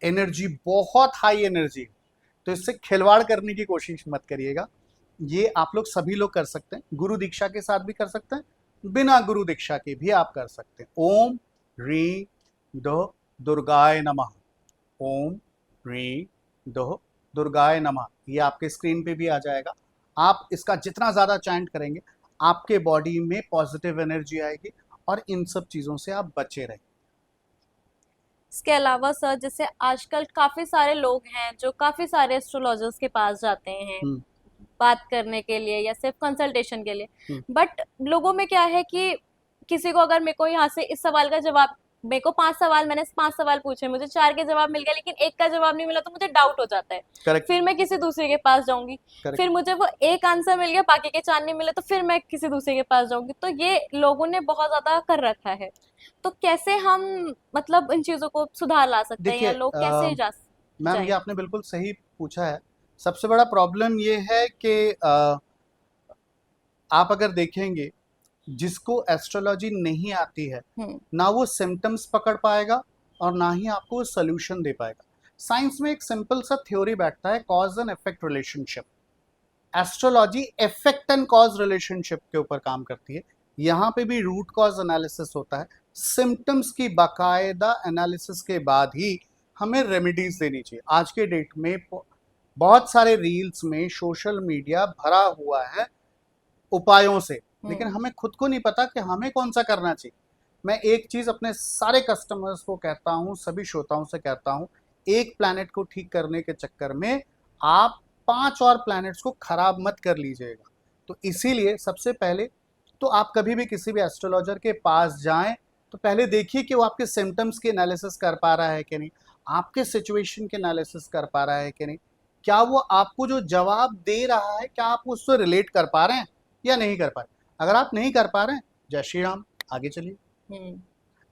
एनर्जी बहुत हाई एनर्जी, तो इससे खिलवाड़ करने की कोशिश मत करिएगा। ये आप लोग सभी लोग कर सकते हैं, गुरु दीक्षा के साथ भी कर सकते हैं, बिना गुरु दीक्षा के भी आप कर सकते हैं। ओम ह्रीं दो दुर्गाय नमः, ओम ह्रीं दो दुर्गाय नमः, ये आपके स्क्रीन पे भी आ जाएगा। आप इसका जितना ज़्यादा चैंट करेंगे आपके बॉडी में पॉजिटिव एनर्जी आएगी और इन सब चीज़ों से आप बचे रहें। इसके अलावा सर, जैसे आजकल काफी सारे लोग हैं जो काफी सारे एस्ट्रोलॉजर्स के पास जाते हैं हम्म, बात करने के लिए या सिर्फ कंसल्टेशन के लिए, हम्म, बट लोगों में क्या है कि किसी को अगर मेरे को यहाँ से इस सवाल का जवाब, मेरे को 5 सवाल, मैंने 5 सवाल पूछे, मुझे 4 के जवाब मिल गया लेकिन एक का जवाब नहीं मिला तो मुझे डाउट हो जाता है। करेक्ट, फिर मैं किसी दूसरे के पास जाऊंगी, करेक्ट। फिर मुझे वो एक आंसर मिल गया, बाकी के 4 नहीं मिले तो फिर मैं किसी दूसरे के पास जाऊंगी। तो ये लोगों ने बहुत ज्यादा कर रखा है, तो कैसे हम मतलब इन चीजों को सुधार ला सकते हैं या देखिए लोग कैसे जा मैम, ये जाएं? आपने बिल्कुल सही पूछा है। सबसे बड़ा प्रॉब्लम ये है कि आप अगर देखेंगे, जिसको एस्ट्रोलॉजी नहीं आती है हम्म। ना वो सिम्टम्स पकड़ पाएगा और ना ही आपको सोल्यूशन दे पाएगा। साइंस में एक सिंपल सा थ्योरी बैठता है, cause and effect relationship. Astrology effect and cause relationship के ऊपर काम करती है। यहाँ पे भी रूट कॉज एनालिसिस होता है, सिम्टम्स की बाकायदा एनालिसिस के बाद ही हमें रेमेडीज देनी चाहिए। आज के डेट में बहुत सारे रील्स में सोशल मीडिया भरा हुआ है उपायों से, लेकिन हमें खुद को नहीं पता कि हमें कौन सा करना चाहिए। मैं एक चीज अपने सारे कस्टमर्स को कहता हूँ, सभी श्रोताओं से कहता हूँ, एक प्लैनेट को ठीक करने के चक्कर में आप 5 और प्लैनेट्स को खराब मत कर लीजिएगा। तो इसीलिए सबसे पहले तो आप कभी भी किसी भी एस्ट्रोलॉजर के पास जाएं तो पहले देखिए कि वो आपके सिम्टम्स के एनालिसिस कर पा रहा है कि नहीं, आपके सिचुएशन के एनालिसिस कर पा रहा है कि नहीं, क्या वो आपको जो जवाब दे रहा है क्या आप उससे रिलेट कर पा रहे हैं या नहीं कर पा रहे। अगर आप नहीं कर पा रहे हैं, जय श्री राम, आगे चलिए। हम्म।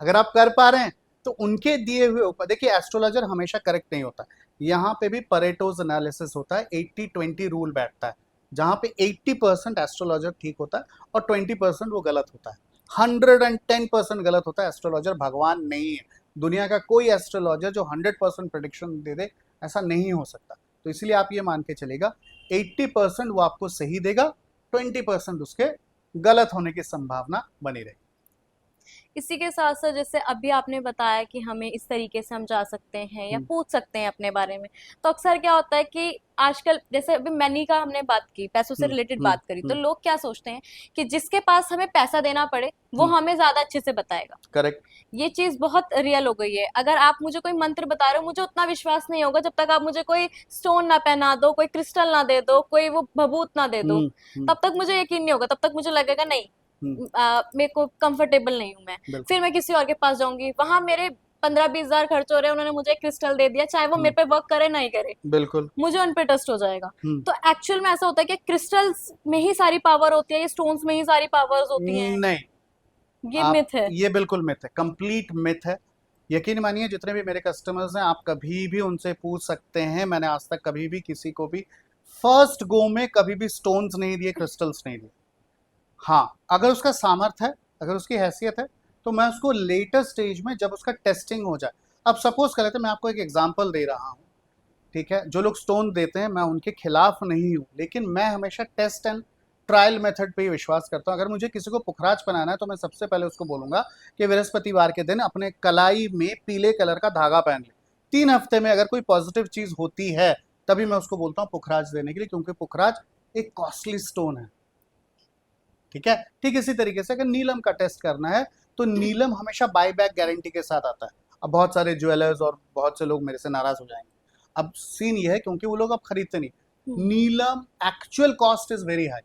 अगर आप कर पा रहे हैं तो उनके दिए हुए ऊपर देखिए, एस्ट्रोलॉजर हमेशा करेक्ट नहीं होता। यहाँ पे भी परेटोज एनालिसिस होता है, 80-20 रूल बैठता है, जहाँ पे 80% एस्ट्रोलॉजर ठीक होता है और 20% वो गलत होता है। 110% गलत होता है। एस्ट्रोलॉजर भगवान नहीं है, दुनिया का कोई एस्ट्रोलॉजर जो 100% प्रेडिक्शन दे दे, ऐसा नहीं हो सकता। तो इसलिए आप ये मान के चलेगा 80% वो आपको सही देगा, 20% उसके गलत होने की संभावना बनी रहेगी। इसी के साथ साथ जैसे अभी आपने बताया कि हमें इस तरीके से हम जा सकते हैं या पूछ सकते हैं अपने बारे में, तो अक्सर क्या होता है कि आजकल जैसे अभी मनी का हमने बात की, पैसों से रिलेटेड बात करी, तो लोग क्या सोचते हैं कि जिसके पास हमें पैसा देना पड़े वो हमें ज्यादा अच्छे से बताएगा। करेक्ट। ये चीज बहुत रियल हो गई है। अगर आप मुझे कोई मंत्र बता रहे हो, मुझे उतना विश्वास नहीं होगा जब तक आप मुझे कोई स्टोन ना पहना दो, कोई क्रिस्टल ना दे दो, कोई वो भभूत ना दे दो, तब तक मुझे यकीन नहीं होगा। तब तक मुझे लगेगा नहीं, मेरे को कंफर्टेबल नहीं हूं मैं। फिर मैं किसी और के पास जाऊंगी, वहां मेरे 15-20 हजार खर्च हो रहे हैं, उन्होंने मुझे क्रिस्टल दे दिया, चाहे वो मेरे पे वर्क करे नहीं करे, बिल्कुल मुझे उन पे ट्रस्ट हो जाएगा। तो एक्चुअल में ऐसा होता है कि क्रिस्टल्स में ही सारी पावर होती है, ये स्टोन्स में ही सारी पावर्स होती हैं? नहीं, ये मिथ है। ये बिल्कुल मिथ है, कंप्लीट मिथ है। यकीन मानिए, जितने भी मेरे कस्टमर्स हैं आप कभी भी उनसे पूछ सकते हैं, मैंने आज तक कभी भी किसी को भी फर्स्ट गो में कभी भी स्टोन्स नहीं दिए, क्रिस्टल्स नहीं दिए। हाँ, अगर उसका सामर्थ्य है, अगर उसकी हैसियत है, तो मैं उसको लेटर स्टेज में जब उसका टेस्टिंग हो जाए, अब सपोज कर लेते हैं, मैं आपको एक एग्जांपल दे रहा हूँ, ठीक है, जो लोग स्टोन देते हैं मैं उनके खिलाफ नहीं हूँ, लेकिन मैं हमेशा टेस्ट एंड ट्रायल मेथड पे ही विश्वास करता हूँ। अगर मुझे किसी को पुखराज बनाना है तो मैं सबसे पहले उसको बोलूंगा कि बृहस्पतिवार के दिन अपने कलाई में पीले कलर का धागा पहन ले। 3 हफ्ते में अगर कोई पॉजिटिव चीज होती है तभी मैं उसको बोलता हूँ पुखराज देने के लिए, क्योंकि पुखराज एक कॉस्टली स्टोन है। ठीक है, ठीक इसी तरीके से अगर नीलम का टेस्ट करना है तो नीलम हमेशा बाय बैक गारंटी के साथ आता है। अब बहुत सारे ज्वेलर्स और बहुत से लोग मेरे से नाराज हो जाएंगे, अब सीन ये है क्योंकि वो लोग अब खरीदते नहीं, नीलम actual cost is very high,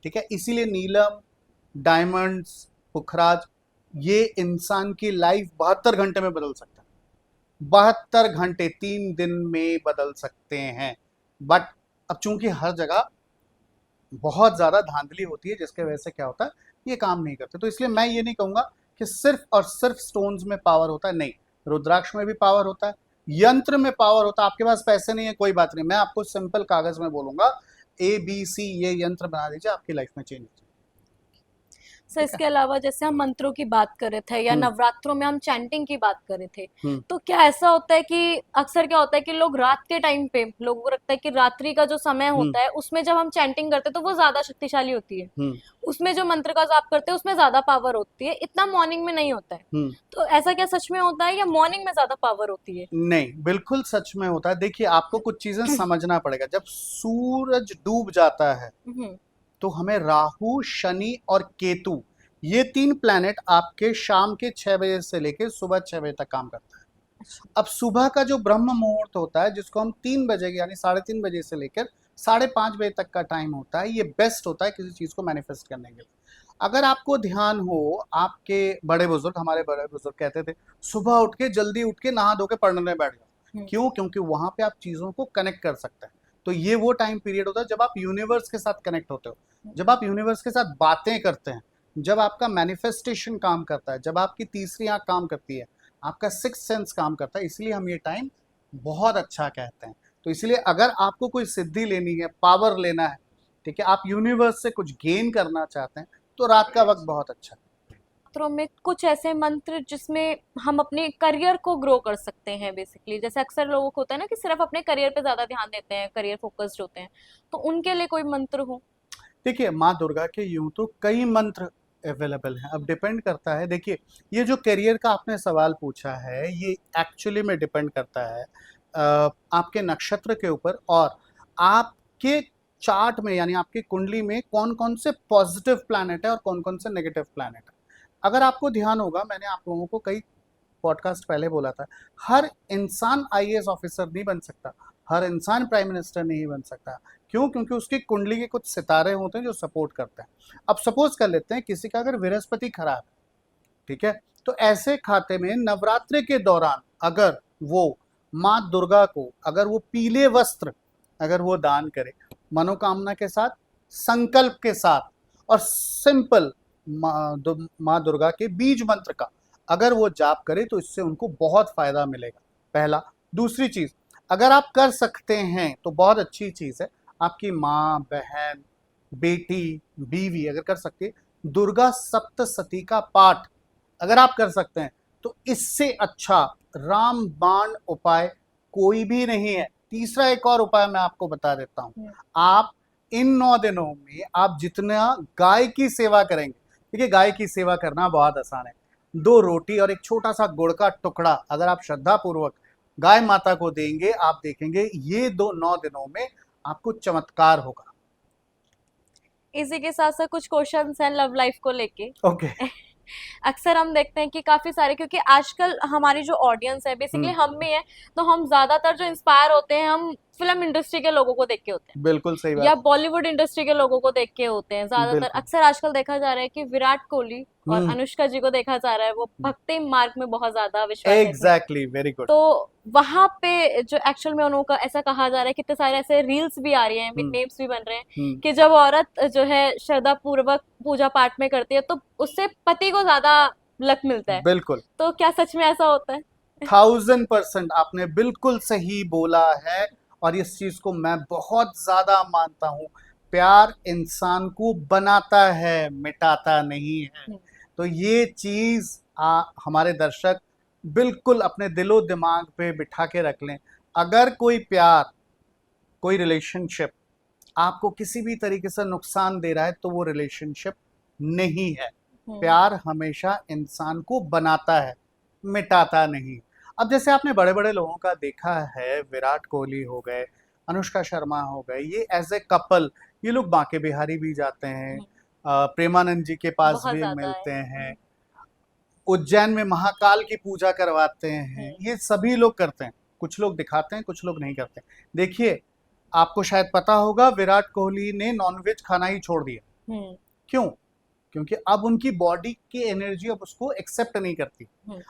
ठीक है, इसीलिए नीलम, डायमंड्स, पुखराज, ये इंसान की लाइफ 72 घंटे में बदल सकता है। 72 घंटे, 3 दिन में बदल सकते हैं। बट अब चूंकि हर जगह बहुत ज्यादा धांधली होती है, जिसके वजह से क्या होता है, ये काम नहीं करते। तो इसलिए मैं ये नहीं कहूंगा कि सिर्फ और सिर्फ स्टोन्स में पावर होता है, नहीं, रुद्राक्ष में भी पावर होता है, यंत्र में पावर होता है। आपके पास पैसे नहीं है, कोई बात नहीं, मैं आपको सिंपल कागज में बोलूंगा ABC ये यंत्र बना दीजिए, आपकी लाइफ में चेंज हो जाएगी। सर इसके अलावा जैसे हम मंत्रों की बात कर रहे थे या हम्म। नवरात्रों में हम चैंटिंग की बात कर रहे थे, हम्म। तो क्या ऐसा होता है कि अक्सर क्या होता है कि लोग रात के टाइम पे, लोगों को लगता है कि रात्रि का जो समय हम्म। होता है उसमें जब हम चैंटिंग करते हैं तो वो ज्यादा शक्तिशाली होती है, हम्म। उसमें जो मंत्र का जाप करते हैं उसमें ज्यादा पावर होती है, इतना मॉर्निंग में नहीं होता है। हम्म। तो ऐसा क्या सच में होता है या मॉर्निंग में ज्यादा पावर होती है? नहीं, बिल्कुल सच में होता है। देखिए, आपको कुछ चीजें समझना पड़ेगा। जब सूरज डूब जाता है हम्म। तो हमें राहु, शनि और केतु, ये 3 प्लैनेट आपके शाम के 6 बजे से लेके सुबह 6 बजे तक काम करता है। अच्छा। अब सुबह का जो ब्रह्म मुहूर्त होता है, जिसको हम 3 बजे यानी 3:30 बजे से लेकर 5:30 बजे तक का टाइम होता है, ये बेस्ट होता है किसी चीज को मैनिफेस्ट करने के लिए। अगर आपको ध्यान हो, आपके बड़े बुजुर्ग, हमारे बड़े बुजुर्ग कहते थे सुबह उठ के जल्दी उठ के नहा धो के पढ़ने बैठ जाओ। क्यों? क्योंकि वहां पे आप चीजों को कनेक्ट कर सकते हैं। तो ये वो टाइम पीरियड होता है जब आप यूनिवर्स के साथ कनेक्ट होते हो, जब आप यूनिवर्स के साथ बातें करते हैं, जब आपका मैनिफेस्टेशन काम करता है, जब आपकी तीसरी आंख काम करती है, आपका सिक्स सेंस काम करता है। इसलिए हम ये टाइम बहुत अच्छा कहते हैं। तो इसलिए अगर आपको कोई सिद्धि लेनी है, पावर लेना है, ठीक है, आप यूनिवर्स से कुछ गेन करना चाहते हैं, तो रात का वक्त बहुत अच्छा है। मंत्रों में कुछ ऐसे मंत्र जिसमें हम अपने करियर को ग्रो कर सकते हैं बेसिकली, जैसे अक्सर लोगों को होता है ना कि सिर्फ अपने करियर पे ज्यादा ध्यान देते हैं, करियर फोकस्ड होते हैं, तो उनके लिए कोई मंत्र हो? देखिए, माँ दुर्गा के यूं तो कई मंत्र अवेलेबल हैं। अब डिपेंड करता है। देखिए, ये जो करियर का आपने सवाल पूछा है, ये एक्चुअली में डिपेंड करता है आपके नक्षत्र के ऊपर और आपके चार्ट में, यानी आपकी कुंडली में कौन कौन से पॉजिटिव प्लैनेट है और कौन कौन से नेगेटिव प्लैनेट है। अगर आपको ध्यान होगा, मैंने आप लोगों को कई पॉडकास्ट पहले बोला था, हर इंसान आईएएस ऑफिसर नहीं बन सकता, हर इंसान प्राइम मिनिस्टर नहीं बन सकता। क्यों? क्योंकि उसकी कुंडली के कुछ सितारे होते हैं जो सपोर्ट करते हैं। अब सपोज कर लेते हैं किसी का अगर बृहस्पति खराब है, ठीक है, तो ऐसे खाते में नवरात्रि के दौरान अगर वो माँ दुर्गा को, अगर वो पीले वस्त्र अगर वो दान करे, मनोकामना के साथ, संकल्प के साथ और सिंपल माँ दुर्गा के बीज मंत्र का अगर वो जाप करे, तो इससे उनको बहुत फायदा मिलेगा। पहला। दूसरी चीज, अगर आप कर सकते हैं तो बहुत अच्छी चीज है, आपकी माँ, बहन, बेटी, बीवी अगर कर सकती है, दुर्गा सप्तशती का पाठ अगर आप कर सकते हैं, तो इससे अच्छा रामबाण उपाय कोई भी नहीं है। तीसरा एक और उपाय मैं आपको बता देता हूं। आप इन 9 दिनों में आप जितना गाय की सेवा करेंगे, देखिए गाय की सेवा करना बहुत आसान है। 2 रोटी और एक छोटा सा गुड़ का टुकड़ा अगर आप श्रद्धा पूर्वक गाय माता को देंगे, आप देखेंगे ये 9 दिनों में आपको चमत्कार होगा। इसी के साथ साथ कुछ क्वेश्चंस हैं लव लाइफ को लेके। ओके। अक्सर हम देखते हैं कि काफी सारे, क्योंकि आजकल हमारी जो ऑडियंस है बेसिकली हम में है, तो हम ज्यादातर जो इंस्पायर होते हैं हम फिल्म इंडस्ट्री के लोगों को देख के होते हैं बिल्कुल सही या बात। बॉलीवुड इंडस्ट्री के लोगों को देख के होते हैं ज्यादातर। बिल्कुल। अक्सर आजकल देखा जा रहा है कि विराट कोहली और अनुष्का जी को देखा जा रहा है, वो भक्ति मार्ग में बहुत ज्यादा विश्वास है। Exactly, very good. तो वहां पे जो एक्चुअल में उन्होंने ऐसा कहा जा रहा है, कितने सारे ऐसे रील्स भी आ रही हैं, मीम्स भी बन रहे हैं कि जब औरत जो है श्रद्धा पूर्वक पूजा पाठ में करती है तो उससे पति को ज्यादा लक मिलता है। बिल्कुल। तो क्या सच में ऐसा होता है? 1000% आपने बिल्कुल सही बोला है और इस चीज को मैं बहुत ज्यादा मानता हूँ। प्यार इंसान को बनाता है, मिटाता नहीं है। तो ये चीज हमारे दर्शक बिल्कुल अपने दिलो दिमाग पे बिठा के रख लें। अगर कोई प्यार, कोई रिलेशनशिप आपको किसी भी तरीके से नुकसान दे रहा है, तो वो रिलेशनशिप नहीं है। प्यार हमेशा इंसान को बनाता है, मिटाता नहीं। अब जैसे आपने बड़े बड़े लोगों का देखा है, विराट कोहली हो गए, अनुष्का शर्मा हो गए, ये एज ए कपल ये लोग बांके बिहारी भी जाते हैं, प्रेमानंद जी के पास बहुत भी ज्यादा मिलते है। हैं, उज्जैन में महाकाल की पूजा करवाते हैं। ये सभी लोग करते हैं। कुछ लोग दिखाते हैं, कुछ लोग नहीं करते। देखिए, आपको शायद पता होगा विराट कोहली ने नॉनवेज खाना ही छोड़ दिया। क्यों? क्योंकि अब उनकी बॉडी की एनर्जी अब उसको एक्सेप्ट नहीं करती।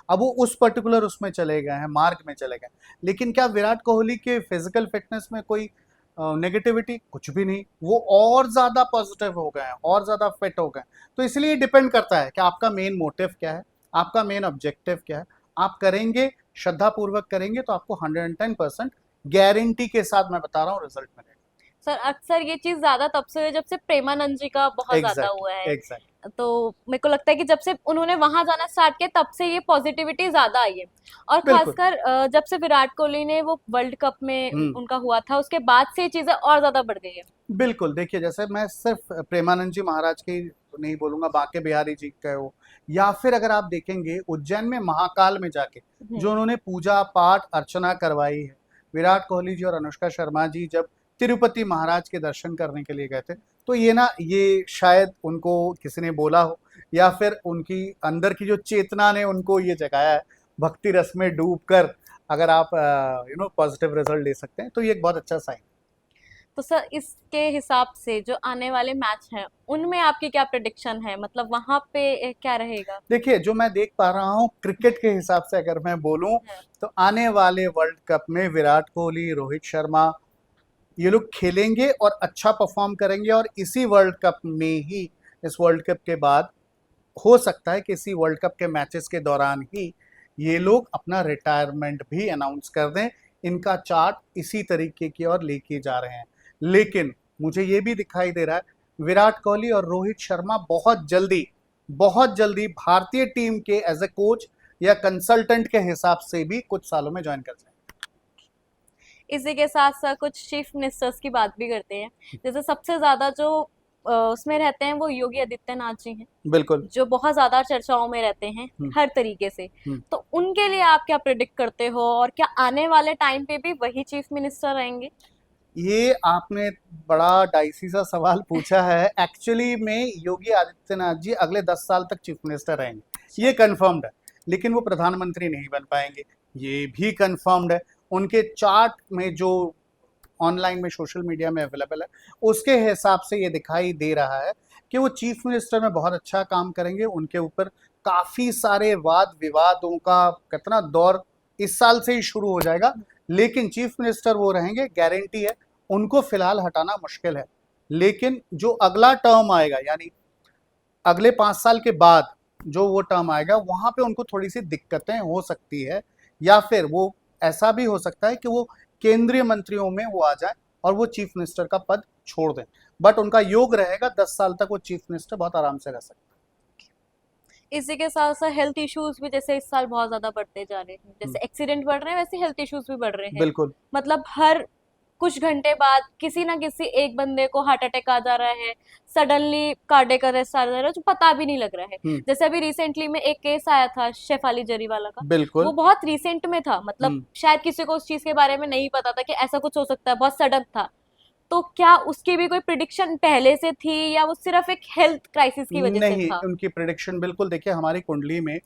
अब वो उस पर्टिकुलर उसमें चले गए हैं, मार्ग में चले गए। लेकिन क्या विराट कोहली के फिजिकल फिटनेस में कोई नेगेटिविटी? कुछ भी नहीं। वो और ज्यादा पॉजिटिव हो गए हैं, और ज्यादा फिट हो गए हैं। तो इसलिए डिपेंड करता है कि आपका मेन मोटिव क्या है, आपका मेन ऑब्जेक्टिव क्या है। आप करेंगे, श्रद्धा पूर्वक करेंगे, तो आपको 110% गारंटी के साथ मैं बता रहा हूँ रिजल्ट मिलेगा। सर अक्सर ये चीज ज्यादा तब से हुई जब से प्रेमानंद जी का बहुत ज्यादा हुआ है। तो मेरे को लगता है कि जब से उन्होंने वहां जाना स्टार्ट किया तब से ये पॉजिटिविटी ज्यादा आई है। और बिल्कुल। खासकर जब से विराट कोहली ने वो वर्ल्ड कप में हम्म। उनका हुआ था उसके बाद से ये चीजें और ज्यादा बढ़ गई है। बिल्कुल, देखिए जैसे मैं सिर्फ प्रेमानंद जी महाराज की नहीं बोलूंगा, बांके बिहारी जी का हो, या फिर अगर आप देखेंगे उज्जैन में महाकाल में जाके जो उन्होंने पूजा पाठ अर्चना करवाई है, विराट कोहली जी और अनुष्का शर्मा जी जब तिरुपति महाराज के दर्शन करने के लिए गए थे, तो ये ना, ये शायद उनको किसी ने बोला हो या फिर उनकी अंदर की जो चेतना ने उनको ये जगाया है, भक्ति रस में डूब कर अगर आप पॉजिटिव रिजल्ट ले सकते हैं तो ये एक बहुत अच्छा साइन। तो सर इसके हिसाब से जो आने वाले मैच हैं उनमें आपकी क्या प्रेडिक्शन है, मतलब वहां पे क्या रहेगा? देखिए जो मैं देख पा रहा हूँ क्रिकेट के हिसाब से अगर मैं बोलूं, हाँ। तो आने वाले वर्ल्ड कप में विराट कोहली, रोहित शर्मा, ये लोग खेलेंगे और अच्छा परफॉर्म करेंगे, और इसी वर्ल्ड कप में ही, इस वर्ल्ड कप के बाद हो सकता है कि इसी वर्ल्ड कप के मैचेस के दौरान ही ये लोग अपना रिटायरमेंट भी अनाउंस कर दें। इनका चार्ट इसी तरीके की ओर लेके जा रहे हैं। लेकिन मुझे ये भी दिखाई दे रहा है विराट कोहली और रोहित शर्मा बहुत जल्दी भारतीय टीम के एज ए कोच या कंसल्टेंट के हिसाब से भी कुछ सालों में ज्वाइन कर जाएंगे। इसी के साथ साथ कुछ चीफ मिनिस्टर्स की बात भी करते हैं। जैसे सबसे ज्यादा जो उसमें रहते हैं वो योगी आदित्यनाथ जी हैं, बिल्कुल। जो बहुत ज्यादा चर्चाओं में रहते हैं हर तरीके से। तो उनके लिए आप क्या प्रिडिक्ट करते हो, और क्या आने वाले टाइम पे भी वही चीफ मिनिस्टर रहेंगे? ये आपने बड़ा डाइसी सा सवाल पूछा है। एक्चुअली में योगी आदित्यनाथ जी अगले 10 साल तक चीफ मिनिस्टर रहेंगे, ये कंफर्म्ड है, लेकिन वो प्रधानमंत्री नहीं बन पाएंगे, ये भी कंफर्म्ड है। उनके चार्ट में जो ऑनलाइन में सोशल मीडिया में अवेलेबल है उसके हिसाब से ये दिखाई दे रहा है कि वो चीफ मिनिस्टर में बहुत अच्छा काम करेंगे। उनके ऊपर काफी सारे वाद विवादों का कितना दौर इस साल से ही शुरू हो जाएगा, लेकिन चीफ मिनिस्टर वो रहेंगे, गारंटी है। उनको फिलहाल हटाना मुश्किल है, लेकिन जो अगला टर्म आएगा, यानी अगले 5 साल के बाद जो वो टर्म आएगा, वहां पे उनको थोड़ी सी दिक्कतें हो सकती है, या फिर वो ऐसा भी हो सकता है कि वो केंद्रीय मंत्रियों में वो आ जाए और वो चीफ मिनिस्टर का पद छोड़ दें। बट उनका योग रहेगा 10 साल तक वो चीफ मिनिस्टर बहुत आराम से रह सकते हैं। इसी के साथ साथ हेल्थ इश्यूज भी जैसे इस साल बहुत ज्यादा बढ़ते जा रहे हैं, जैसे एक्सीडेंट बढ़ रहे हैं वैसे हेल्थ इश्यूज भी बढ़ रहे हैं। बिल्कुल। मतलब हर कुछ घंटे बाद किसी ना किसी एक बंदे को हार्ट अटैक आ जा रहा है, सडनली कार्डियक अरेस्ट आ जा रहा है, जो पता भी नहीं लग रहा है। जैसे अभी रिसेंटली में एक केस आया था शेफाली जरीवाला का, बिल्कुल। वो बहुत रिसेंट में था, मतलब शायद किसी को उस चीज के बारे में नहीं पता था कि ऐसा कुछ हो सकता है, बहुत सडन था। तो क्या उसकी भी कोई प्रिडिक्शन पहले से थी, या वो सिर्फ एक हेल्थ क्राइसिस की वजह नहीं, से था? उनकी प्रिडिक्शन बिल्कुल, देखिए हमारी कुंडली में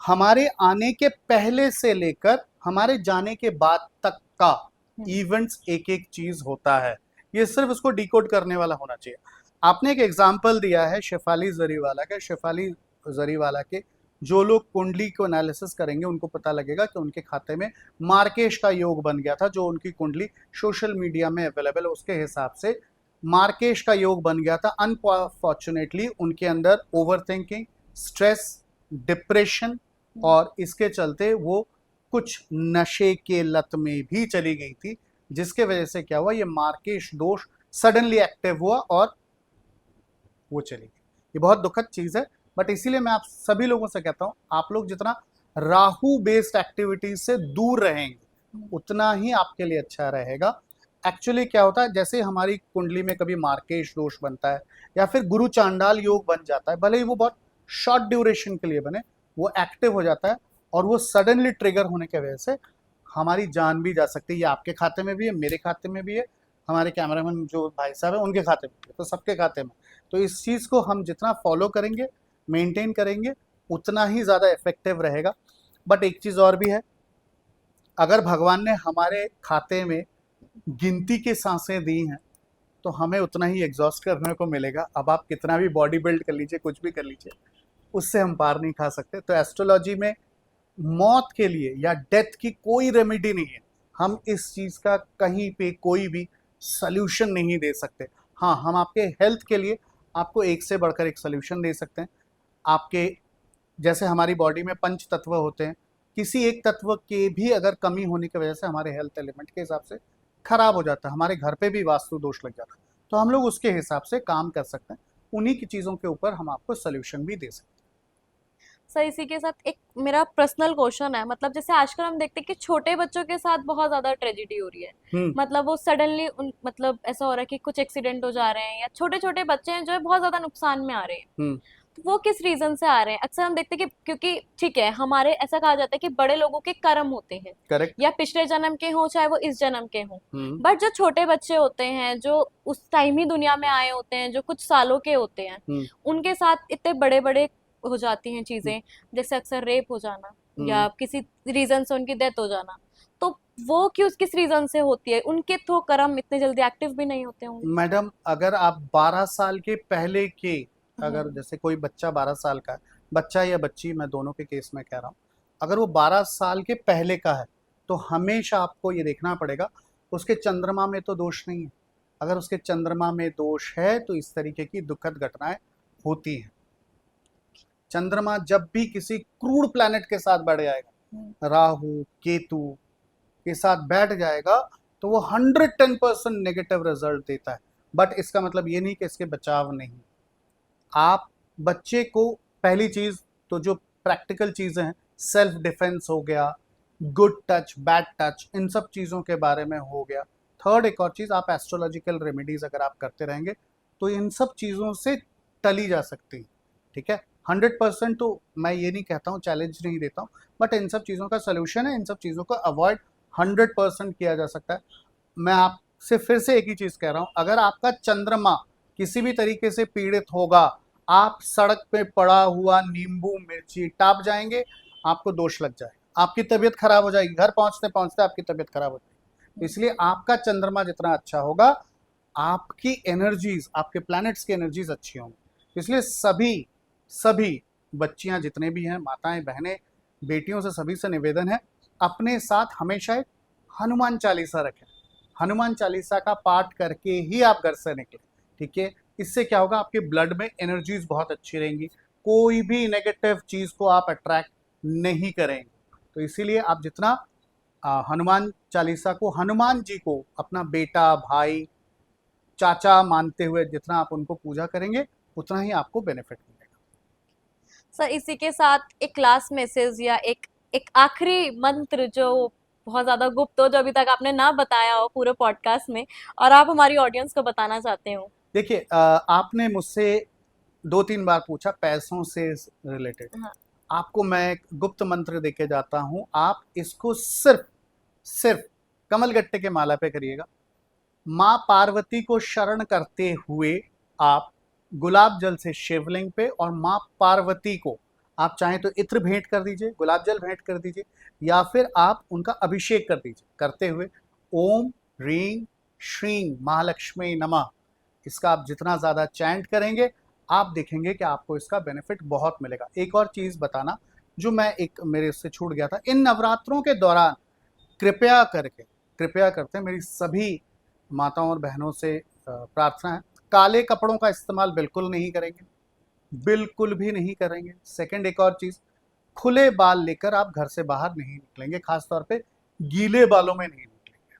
हमारे आने के पहले से लेकर हमारे जाने के बाद तक का इवेंट्स एक एक चीज होता है, ये सिर्फ उसको डिकोड करने वाला होना चाहिए। आपने एक एग्जाम्पल दिया है शेफाली जरीवाला का। शेफाली जरीवाला के जो लोग कुंडली को एनालिसिस करेंगे उनको पता लगेगा कि उनके खाते में मार्केश का योग बन गया था। जो उनकी कुंडली सोशल मीडिया में अवेलेबल है उसके हिसाब से मार्केश का योग बन गया था। अनफॉर्चुनेटली उनके अंदर ओवर थिंकिंग, स्ट्रेस, डिप्रेशन, और इसके चलते वो कुछ नशे के लत में भी चली गई थी, जिसके वजह से क्या हुआ, ये मार्केश दोष सडनली एक्टिव हुआ और वो चली गई। ये बहुत दुखद चीज है। बट इसीलिए मैं आप सभी लोगों से कहता हूं, आप लोग जितना राहु बेस्ड एक्टिविटीज से दूर रहेंगे उतना ही आपके लिए अच्छा रहेगा। एक्चुअली क्या होता है, जैसे हमारी कुंडली में कभी मार्केश दोष बनता है या फिर गुरु चांडाल योग बन जाता है, भले ही वो बहुत शॉर्ट ड्यूरेशन के लिए बने, वो एक्टिव हो जाता है और वो सडनली ट्रिगर होने की वजह से हमारी जान भी जा सकती है। ये आपके खाते में भी है, मेरे खाते में भी है, हमारे कैमरामैन जो भाई साहब है उनके खाते में भी है, तो सबके खाते में। तो इस चीज़ को हम जितना फॉलो करेंगे, मेंटेन करेंगे, उतना ही ज़्यादा इफेक्टिव रहेगा। बट एक चीज़ और भी है, अगर भगवान ने हमारे खाते में गिनती की सांसें दी हैं तो हमें उतना ही एग्जॉस्ट करने को मिलेगा। अब आप कितना भी बॉडी बिल्ड कर लीजिए, कुछ भी कर लीजिए, उससे हम पार नहीं खा सकते। तो एस्ट्रोलॉजी में मौत के लिए या डेथ की कोई रेमेडी नहीं है। हम इस चीज़ का कहीं पे कोई भी सल्यूशन नहीं दे सकते। हाँ, हम आपके हेल्थ के लिए आपको एक से बढ़कर एक सल्यूशन दे सकते हैं। आपके जैसे हमारी बॉडी में 5 तत्व होते हैं, किसी एक तत्व के भी अगर कमी होने की वजह से हमारे हेल्थ एलिमेंट के हिसाब से खराब हो जाता है, हमारे घर पे भी वास्तु दोष लग जाता है, तो हम लोग उसके हिसाब से काम कर सकते हैं। उन्हीं की चीज़ों के ऊपर हम आपको सोल्यूशन भी दे सकते सर इसी के साथ एक मेरा पर्सनल क्वेश्चन है, मतलब जैसे आजकल हम देखते हैं कि छोटे बच्चों के साथ बहुत ज्यादा ट्रेजिडी हो रही है। हैं। मतलब वो सडनली उन मतलब ऐसा हो रहा है कि कुछ एक्सीडेंट हो जा रहे हैं, या छोटे छोटे बच्चे हैं जो है बहुत ज्यादा नुकसान में आ रहे हैं। हम्म। तो वो किस रीजन से आ रहे हैं? अक्सर हम देखते हैं कि क्योंकि ठीक है, हमारे ऐसा कहा जाता है कि बड़े लोगों के कर्म होते हैं, करेक्ट। या पिछले जन्म के हों चाहे वो इस जन्म के हों। हम्म। बट जो छोटे बच्चे होते हैं, जो उस टाइम ही दुनिया में आए होते हैं, जो कुछ सालों के होते हैं, हम्म। उनके साथ इतने बड़े बड़े हो जाती हैं चीजें, जैसे अक्सर रेप हो जाना, या किसी रीजन से उनकी डेथ हो जाना। तो वो क्यों, किस रीजन से होती है? उनके तो कर्म इतने जल्दी एक्टिव भी नहीं होते होंगे। मैडम, अगर आप 12 साल के पहले के, अगर हम्म। जैसे कोई बच्चा 12 साल का है, बच्चा या बच्ची, मैं दोनों के केस में कह रहा हूँ, अगर वो 12 साल के पहले का है तो हमेशा आपको ये देखना पड़ेगा उसके चंद्रमा में तो दोष नहीं है। अगर उसके चंद्रमा में दोष है तो इस तरीके की दुखद घटनाएं होती हैं। चंद्रमा जब भी किसी क्रूड प्लैनेट के साथ बैठ जाएगा, राहु केतु के साथ बैठ जाएगा, तो वो 110% नेगेटिव रिजल्ट देता है। बट इसका मतलब ये नहीं कि इसके बचाव नहीं। आप बच्चे को पहली चीज तो जो प्रैक्टिकल चीजें हैं, सेल्फ डिफेंस हो गया, गुड टच बैड टच, इन सब चीजों के बारे में हो गया। थर्ड एक और चीज, आप एस्ट्रोलॉजिकल रेमेडीज अगर आप करते रहेंगे तो इन सब चीजों से टली जा सकती है। ठीक है, 100% तो मैं ये नहीं कहता हूँ, चैलेंज नहीं देता हूँ, बट इन सब चीज़ों का सोल्यूशन है। इन सब चीज़ों को अवॉइड 100% किया जा सकता है। मैं आपसे फिर से एक ही चीज़ कह रहा हूँ, अगर आपका चंद्रमा किसी भी तरीके से पीड़ित होगा, आप सड़क पे पड़ा हुआ नींबू मिर्ची टाप जाएंगे, आपको दोष लग जाएगा, आपकी तबीयत खराब हो जाएगी, घर पहुंचते पहुंचते आपकी तबीयत खराब हो जाएगी। इसलिए आपका चंद्रमा जितना अच्छा होगा, आपकी एनर्जीज, आपके प्लैनेट्स की एनर्जीज अच्छी होंगी। इसलिए सभी सभी बच्चियां जितने भी हैं, माताएं बहनें बेटियों से, सभी से निवेदन है, अपने साथ हमेशा एक हनुमान चालीसा रखें। हनुमान चालीसा का पाठ करके ही आप घर से निकलें। ठीक है, इससे क्या होगा, आपके ब्लड में एनर्जीज बहुत अच्छी रहेंगी, कोई भी नेगेटिव चीज को आप अट्रैक्ट नहीं करेंगे। तो इसीलिए आप जितना हनुमान चालीसा को, हनुमान जी को अपना बेटा भाई चाचा मानते हुए जितना आप उनको पूजा करेंगे, उतना ही आपको बेनिफिट मिलेगा। सर इसी के साथ एक लास्ट मैसेज या एक एक आखिरी मंत्र जो बहुत ज्यादा गुप्त हो, जो अभी तक आपने ना बताया हो पूरे पॉडकास्ट में, और आप हमारी ऑडियंस को बताना चाहते हो। देखिए, आपने मुझसे 2-3 बार पूछा पैसों से रिलेटेड। हाँ। आपको मैं एक गुप्त मंत्र देके जाता हूं, आप इसको सिर्फ सिर्फ कमलगट्टे के माला पे करिएगा। माँ पार्वती को शरण करते हुए आप गुलाब जल से शिवलिंग पे, और माँ पार्वती को आप चाहें तो इत्र भेंट कर दीजिए, गुलाब जल भेंट कर दीजिए, या फिर आप उनका अभिषेक कर दीजिए, करते हुए ओम ह्रीं श्रीं महालक्ष्मी नमः, इसका आप जितना ज़्यादा चैंट करेंगे, आप देखेंगे कि आपको इसका बेनिफिट बहुत मिलेगा। एक और चीज़ बताना, जो मैं एक मेरे से छूट गया था, इन नवरात्रों के दौरान कृपया करके, कृपया करते मेरी सभी माताओं और बहनों से प्रार्थना है, काले कपड़ों का इस्तेमाल बिल्कुल नहीं करेंगे, बिल्कुल भी नहीं करेंगे। सेकंड एक और चीज़, खुले बाल लेकर आप घर से बाहर नहीं निकलेंगे, खासतौर पे गीले बालों में नहीं निकलेंगे।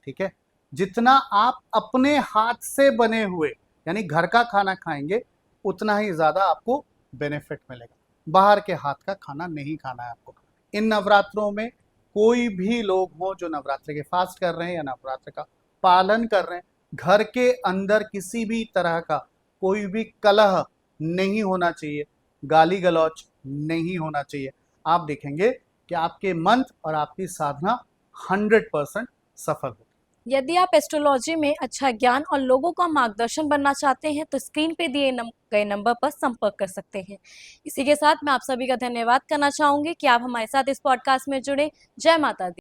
ठीक है, जितना आप अपने हाथ से बने हुए यानी घर का खाना खाएंगे, उतना ही ज़्यादा आपको बेनिफिट मिलेगा। बाहर के हाथ का खाना नहीं खाना है आपको। इन नवरात्रों में कोई भी लोग हों जो नवरात्रि के फास्ट कर रहे हैं या नवरात्र का पालन कर रहे हैं, घर के अंदर किसी भी तरह का कोई भी कलह नहीं होना चाहिए, गाली गलौच नहीं होना चाहिए। आप देखेंगे कि आपके मंत्र और आपकी साधना 100% सफल हो। यदि आप एस्ट्रोलॉजी में अच्छा ज्ञान और लोगों का मार्गदर्शन बनना चाहते हैं तो स्क्रीन पे दिए गए नंबर पर संपर्क कर सकते हैं। इसी के साथ मैं आप सभी का धन्यवाद करना चाहूंगी कि आप हमारे साथ इस पॉडकास्ट में जुड़े। जय माता दी।